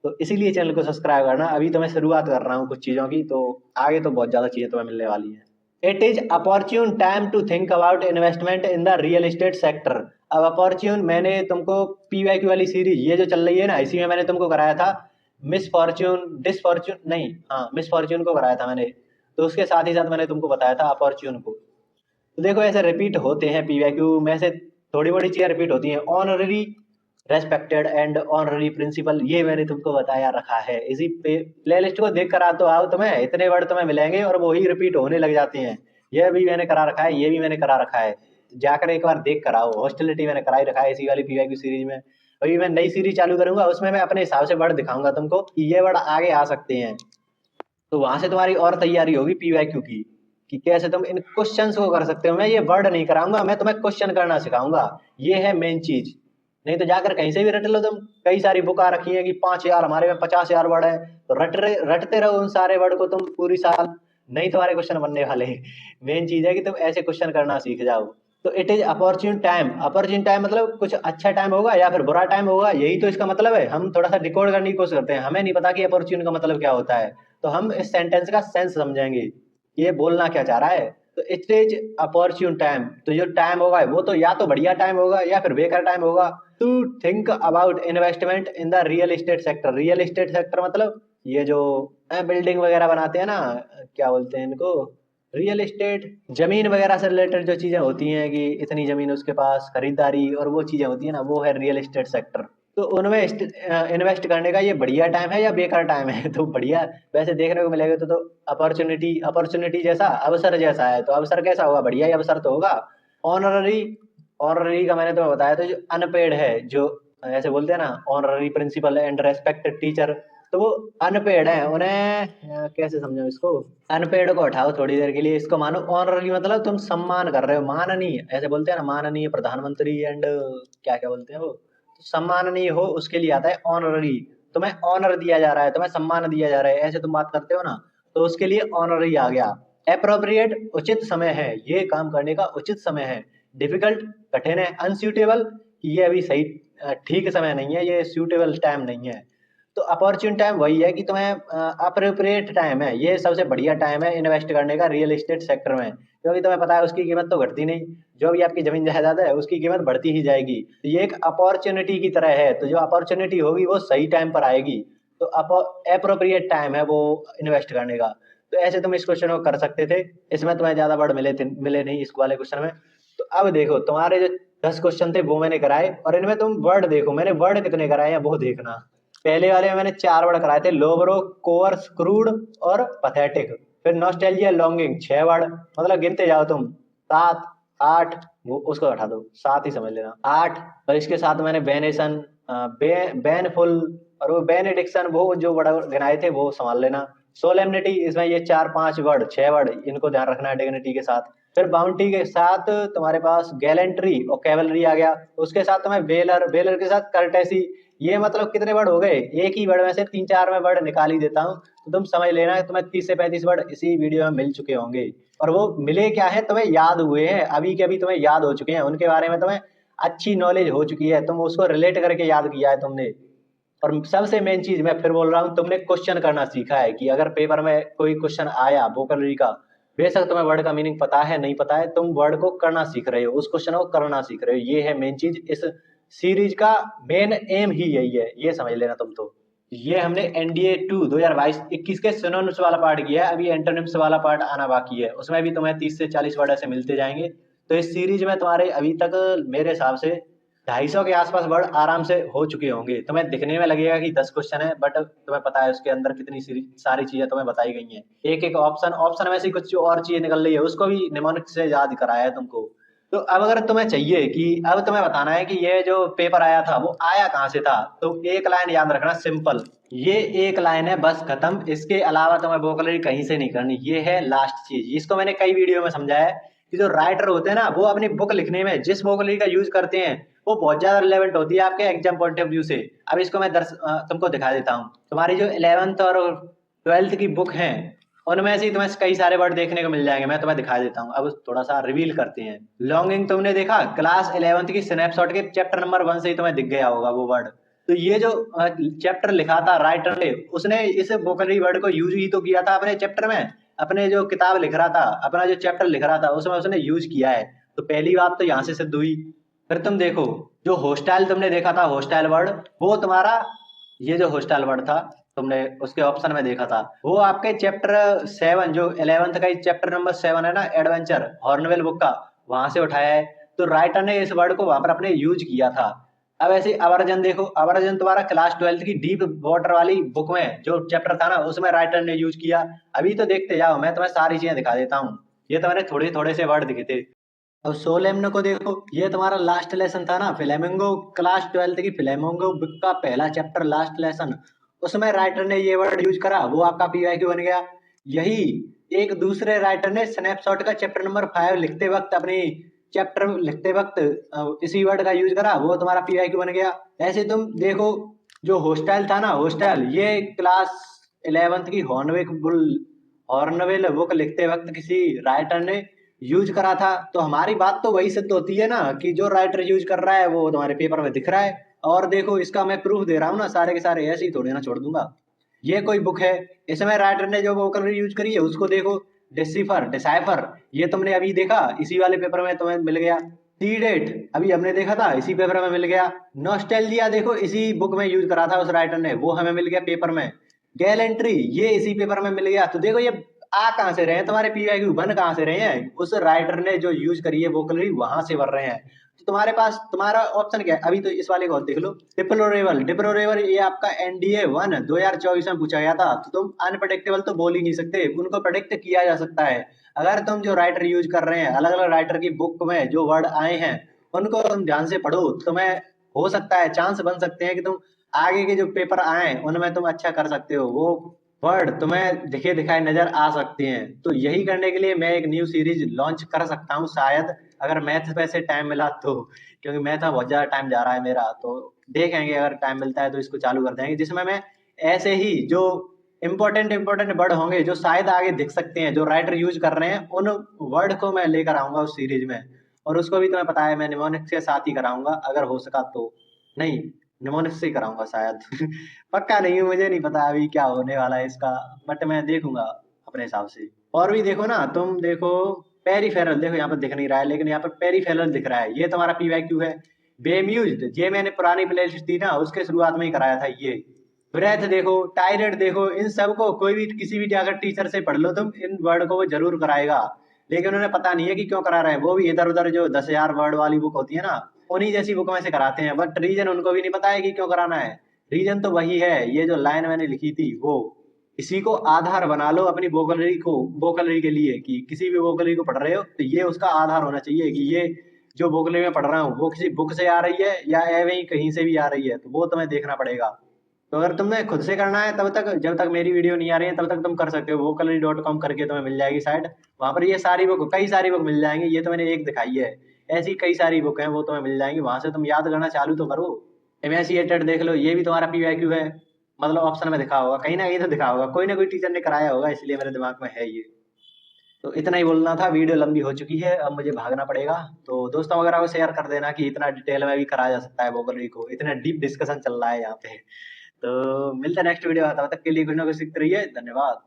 तो इसीलिए चैनल को सब्सक्राइब करना। अभी तो मैं शुरुआत कर रहा हूँ कुछ चीज़ों की, तो आगे तो बहुत ज़्यादा चीज़ें तुम्हें मिलने वाली हैं। It is opportune time to think about investment in the real estate sector. अब अपॉर्चुन मैंने तुमको पीवाईक्यू वाली सीरीज ये जो चल रही है ना, इसी में मैंने तुमको कराया था मिस फॉर्च्यून, डिसफॉर्च्यून नहीं, हाँ मिस फॉर्च्यून को कराया था मैंने। तो उसके साथ ही साथ मैंने तुमको बताया था अपॉर्चुन को। तो देखो ऐसे रिपीट होते हैं पीवाईक्यू में से, थोड़ी बड़ी चीजें रिपीट होती हैं। Honorary, respected and honorary principal, ये मैंने तुमको बताया रखा है। इसी प्ले लिस्ट को देख कर आ तो आओ, तुम्हें इतने वर्ड तुम्हें मिलेंगे और वो ही रिपीट होने लग जाते हैं। ये भी मैंने करा रखा है, ये भी मैंने करा रखा है। जाकर एक बार देख कर आओ। हॉस्टिलिटी मैंने करा ही रखा है इसी वाली पीवाईक्यू सीरीज में। अभी मैं नई सीरीज चालू करूंगा, उसमें मैं अपने हिसाब से वर्ड दिखाऊंगा तुमको कि ये वर्ड आगे आ सकते हैं। तो वहां से तुम्हारी और तैयारी होगी पीवाईक्यू की कि कैसे तुम इन क्वेश्चंस को कर सकते हो। मैं ये वर्ड नहीं कराऊंगा, मैं तुम्हें क्वेश्चन करना सिखाऊंगा। ये है मेन चीज। नहीं तो जाकर कहीं से भी रट लो तुम। कई सारी बुक आ रखी है कि 5,000, हमारे में 50,000 वर्ड है, तो रटते रहो उन सारे वर्ड को तुम पूरी साल। नहीं तुम्हारे क्वेश्चन बनने वाले। मेन चीज है कि तुम ऐसे क्वेश्चन करना सीख जाओ। तो it is opportune time. Opportune time मतलब कुछ अच्छा टाइम होगा या फिर बुरा टाइम होगा, यही तो इसका मतलब है। हम थोड़ा सा डिकोड करने की कोशिश करते हैं, हमें नहीं पता कि अपॉर्चुन का मतलब क्या होता है। तो हम इस सेंटेंस का सेंस समझेंगे, ये बोलना क्या चाह रहा है। तो इट इज अपॉर्चुन टाइम, तो जो टाइम होगा वो तो या तो बढ़िया टाइम होगा या फिर बेकार टाइम होगा to think about investment in the real estate sector. Real estate sector मतलब ये जो बिल्डिंग वगैरह बनाते हैं ना, क्या बोलते हैं इनको, रियल एस्टेट, जमीन वगैरह से रिलेटेड जो चीजें होती हैं कि इतनी जमीन उसके पास, खरीदारी और वो चीजें होती है ना, वो है रियल एस्टेट सेक्टर। तो उनमें इन्वेस्ट करने का ये बढ़िया टाइम है या बेकार टाइम है? तो बढ़िया वैसे देखने को मिलेगा तो अपॉर्चुनिटी, अपॉर्चुनिटी जैसा, अवसर जैसा है। तो अवसर कैसा होगा? बढ़िया ही अवसर तो होगा। ऑनररी, ऑनररी का मैंने तुम्हें बताया था, जो अनपेड है, जो ऐसे बोलते हैं ना honorary principal and respected teacher, तो वो अनपेड है। उन्हें कैसे समझो इसको, अनपेड को हटाओ थोड़ी देर के लिए, इसको मानो ऑनररी मतलब तुम सम्मान कर रहे हो, माननीय, ऐसे बोलते हैं ना माननीय प्रधानमंत्री एंड क्या क्या बोलते हैं वो, तो सम्माननीय हो उसके लिए आता है ऑनररी। तुम्हें ऑनर दिया जा रहा है, तुम्हें सम्मान दिया जा रहा है, ऐसे तुम बात करते हो ना, तो उसके लिए ऑनररी आ गया। अप्रोप्रिएट, उचित समय है, ये काम करने का उचित समय है। डिफिकल्ट, कठिन है। अनस्यूटेबल, ये अभी सही ठीक समय नहीं है, ये सूटेबल टाइम नहीं है। तो अपॉर्चुन टाइम वही है कि तुम्हें अप्रोप्रिएट टाइम है, ये सबसे बढ़िया टाइम है इन्वेस्ट करने का रियल एस्टेट सेक्टर में, क्योंकि तुम्हें पता है उसकी कीमत तो घटती नहीं। जो भी आपकी जमीन जायदाद है उसकी कीमत बढ़ती ही जाएगी। तो ये एक अपॉर्चुनिटी की तरह है, तो जो अपॉर्चुनिटी होगी वो सही टाइम पर आएगी। तो अप्रोप्रिएट टाइम है वो इन्वेस्ट करने का। तो ऐसे तुम इस क्वेश्चन को कर सकते थे। इसमें तुम्हें ज्यादा वर्ड मिले थे, मिले नहीं इस वाले क्वेश्चन में। तो अब देखो तुम्हारे जो 10 क्वेश्चन थे वो मैंने कराए, और इनमें तुम वर्ड देखो मैंने वर्ड कितने कराए हैं वो देखना। पहले वाले में मैंने 4 वर्ड कराए थे, लोबरो, कोवर्स, क्रूड और पथेटिक। फिर नॉस्टैल्जिया, लॉन्गिंग 6 वर्ड, मतलब गिनते जाओ तुम, 7, 8, वो उसको हटा दो, 7 ही समझ लेना, 8। और इसके साथ मैंने बेनेशन, बैनफुल और वो बेनेडिक्शन, वो जो बड़ा गिनाए थे वो संभाल लेना। सोलेमनिटी, इसमें ये 4-5 वर्ड, 6 वर्ड, इनको ध्यान रखना है डिग्निटी के साथ। फिर बाउंटी के साथ तुम्हारे पास गैलेंट्री और कैवलरी आ गया। उसके साथ तुम्हें वेलर, वेलर के साथ कर्टेसी। ये मतलब कितने वर्ड हो गए? एक ही वर्ड में से 3-4 में वर्ड निकाल ही देता हूँ, तो तुम समझ लेना कि तुम्हें 30 से 35 वर्ड इसी वीडियो में मिल चुके होंगे। और वो मिले क्या है, तुम्हें याद हुए हैं, अभी के अभी तुम्हें याद हो चुके हैं, उनके बारे में तुम्हें अच्छी नॉलेज हो चुकी है, तुम उसको रिलेट करके याद किया है तुमने। और सबसे मेन चीज मैं फिर बोल रहा हूँ, तुमने क्वेश्चन करना सीखा है कि अगर पेपर में कोई क्वेश्चन आया वोकैबुलरी का, बेशक तुम्हें वर्ड का मीनिंग पता है नहीं पता है, तुम वर्ड को करना सीख रहे हो, उस क्वेश्चन को करना सीख रहे हो। ये है मेन चीज इस सीरीज का मेन एम ही यही है, ये समझ लेना तुम तो। ये हमने एनडीए 2 2022-21 के सिनोनिम्स वाला पार्ट किया है, अभी एंटोनिम्स वाला पार्ट आना बाकी है, उसमें भी तुम्हें 30 से 40 वर्ड ऐसे मिलते जाएंगे। तो इस सीरीज में तुम्हारे अभी तक मेरे हिसाब से 250 के आसपास वर्ड आराम से हो चुके होंगे। तुम्हें दिखने में लगेगा कि 10 क्वेश्चन है, बट तुम्हें पता है उसके अंदर कितनी सारी चीजें तुम्हें बताई गई हैं। एक एक ऑप्शन ऑप्शन में से कुछ जो और चीजें निकल रही है उसको भी निमोनिक से याद कराया है तुमको। तो अब अगर तुम्हें चाहिए कि अब तुम्हें बताना है कि ये जो पेपर आया था वो आया कहाँ से था, तो एक लाइन याद रखना सिंपल, ये एक लाइन है बस खत्म। इसके अलावा तुम्हें वोकैबुलरी कहीं से नहीं करनी, ये है लास्ट चीज। इसको मैंने कई वीडियो में समझाया है कि जो राइटर होते हैं ना वो अपनी बुक लिखने में जिस वोकैबुलरी का यूज करते हैं वो बहुत ज्यादा रिलेवेंट होती है आपके एग्जाम पॉइंट ऑफ व्यू से। अब इसको मैं तुमको दिखा देता हूँ। तुम्हारी जो 11th और 12th की बुक है उनमें से तुम्हें कई सारे वर्ड देखने को मिल जाएंगे, मैं तुम्हें दिखा देता हूँ। अब थोड़ा सा रिवील करते हैं। लॉन्गिंग तुमने देखा, क्लास 11th की स्नैपशॉट के चैप्टर नंबर 1 से ही तुम्हें दिख गया होगा वो वर्ड। तो ये जो चैप्टर लिखा था राइटर ने, उसने इस वोकैबुलरी वर्ड को यूज ही तो किया था अपने चैप्टर में, अपने जो किताब लिख रहा था, अपना जो चैप्टर लिख रहा था उसमें उसने यूज किया है। तो पहली बात तो यहाँ से सिद्ध हुई। फिर तुम देखो, जो हॉस्टाइल तुमने देखा था, हॉस्टाइल वर्ड, वो तुम्हारा ये जो हॉस्टाइल वर्ड था तुमने उसके ऑप्शन में देखा था, वो आपके चैप्टर 7 जो 11th का चैप्टर नंबर 7 है ना, एडवेंचर हॉर्नवेल बुक का, वहां से उठाया है। तो राइटर ने इस वर्ड को वहां पर अपने यूज किया था। अब ऐसे अवर्जन देखो, अवर्जन तुम्हारा क्लास 12th की डीप वाटर वाली बुक में जो चैप्टर था ना उसमें राइटर ने यूज किया। अभी तो देखते जाओ, मैं तुम्हें सारी चीजें दिखा देता हूँ। ये तो मैंने थोड़े थोड़े से वर्ड दिखे थे। अब सोलेमन को देखो, ये तुम्हारा लास्ट लेसन था ना फ्लेमिंगो, क्लास 12th की फ्लेमिंगो बुक का पहला चैप्टर लास्ट लेसन, उसमें राइटर ने ये वर्ड यूज करा, वो आपका पीवाईक्यू बन गया। यही एक दूसरे राइटर ने स्नैपशॉट का चैप्टर नंबर 5 लिखते वक्त अपनी चैप्टर लिखते वक्त इसी वर्ड का यूज करा, वो तुम्हारा पीवाईक्यू बन गया। ऐसे तुम देखो, जो हॉस्टाइल था ना, हॉस्टाइल ये क्लास 11th की हॉर्नवेल बुक लिखते वक्त किसी राइटर ने यूज करा था। तो हमारी बात तो वही सिद्ध होती है ना कि जो राइटर यूज कर रहा है वो तुम्हारे पेपर में दिख रहा है। और देखो इसका मैं प्रूफ दे रहा हूँ ना, सारे के सारे ऐसे ही थोड़े ना छोड़ दूंगा। ये कोई बुक है, इसमें राइटर ने जो वोकैबुलरी यूज करी है उसको देखो। डिसिफर, डिसाइफर, ये तुमने अभी देखा, इसी वाले पेपर में तुम्हें मिल गया। टी डेट अभी हमने देखा था, इसी पेपर में मिल गया। नॉस्टैल्जिया देखो, इसी बुक में यूज करा था उस राइटर ने, वो हमें मिल गया पेपर में। गैलेंट्री ये इसी पेपर में मिल गया। तो देखो ये आ कहाँ से रहे हैं, तुम्हारे पीवाईक्यू बन कहाँ से रहे हैं, उस राइटर ने जो यूज करी है वोकैबुलरी वहां से बन रहे हैं। तो तुम्हारे पास तुम्हारा ऑप्शन क्या है, अभी तो इस वाले को और देख लो। डिप्लोरेबल, डिप्लोरेबल ये आपका एनडीए 1 2024 में पूछा गया था। तो तुम अनप्रडिक्टेबल तो बोल ही नहीं सकते, उनको प्रेडिक्ट किया जा सकता है। अगर तुम जो राइटर यूज कर रहे हैं, अलग अलग राइटर की बुक में जो वर्ड आए हैं उनको तुम ध्यान से पढ़ो, तुम्हें हो सकता है, चांस बन सकते हैं कि तुम आगे के जो पेपर आए उनमें तुम अच्छा कर सकते हो, वो वर्ड तुम्हें दिखे दिखाए नजर आ सकते हैं। तो यही करने के लिए मैं एक न्यू सीरीज लॉन्च कर सकता हूँ शायद, अगर मैथ पे से टाइम मिला तो, क्योंकि मैथ में बहुत ज्यादा टाइम जा रहा है मेरा। तो देखेंगे अगर टाइम मिलता है तो इसको चालू कर देंगे, जिसमें मैं ऐसे ही जो इम्पोर्टेंट वर्ड होंगे जो शायद आगे दिख सकते हैं, जो राइटर यूज कर रहे हैं, उन वर्ड को मैं लेकर आऊंगा उस सीरीज में। और उसको भी तुम्हें पता है मैं निमोनिक्स के साथ ही कराऊंगा, अगर हो सका तो। नहीं, निमोनिक्स से ही कराऊंगा शायद पक्का नहीं हूँ, मुझे नहीं पता अभी क्या होने वाला है इसका, बट मैं देखूंगा अपने हिसाब से। और भी देखो ना, तुम देखो पेरीफेरल, देखो यहाँ पर दिख नहीं रहा है लेकिन यहाँ पर पेरीफेरल दिख रहा है, ये तुम्हारा पीवाईक्यू है। बेम्यूज्ड, ये मैंने पुरानी प्लेलिस्ट थी ना उसके शुरुआत में ही कराया था ये। ब्रेथ देखो, टायरेट देखो, इन सब को कोई भी किसी भी अगर टीचर से पढ़ लो तुम, इन वर्ड को वो जरूर कराएगा। लेकिन उन्हें पता नहीं है कि क्यों करा रहे हैं, वो भी इधर उधर जो 10,000 वर्ड वाली बुक होती है ना उन्हीं जैसी बुक में से कराते हैं, बट रीजन उनको भी नहीं पता है कि क्यों कराना है। रीजन तो वही है, ये जो लाइन मैंने लिखी थी वो। इसी को आधार बना लो अपनी वोकैबुलरी के लिए, कि किसी भी वोकैबुलरी को पढ़ रहे हो तो ये उसका आधार होना चाहिए कि ये जो वोकैबुलरी में पढ़ रहा हूँ वो किसी बुक से आ रही है या एवं ही कहीं से भी आ रही है, तो वो तुम्हें देखना पड़ेगा। तो अगर तुम्हें खुद से करना है तब तक, जब तक मेरी वीडियो नहीं आ रही है तब तक तुम कर सकते हो, vocabulary.com करके तुम्हें मिल जाएगी साइट। वहां पर ये सारी बुक, कई सारी बुक मिल जाएंगी, ये तो मैंने एक दिखाई है, ऐसी कई सारी बुक हैं वो तुम्हें मिल जाएंगी, वहां से तुम याद करना चालू तो करो। एमेसिएटेड देख लो, ये भी तुम्हारा पीवाईक्यू है, मतलब ऑप्शन में दिखा होगा, कहीं ना कहीं तो दिखा होगा, कोई ना कोई टीचर ने कराया होगा इसलिए मेरे दिमाग में है ये। तो इतना ही बोलना था, वीडियो लंबी हो चुकी है, अब मुझे भागना पड़ेगा। तो दोस्तों वगैरह को शेयर कर देना कि इतना डिटेल में भी कराया जा सकता है वोकैबुलरी को, इतना डीप डिस्कशन चल रहा है यहाँ पे। तो मिलते हैं नेक्स्ट वीडियो, तब तक के लिए कुछ ना कुछ सीखते रहिए, धन्यवाद।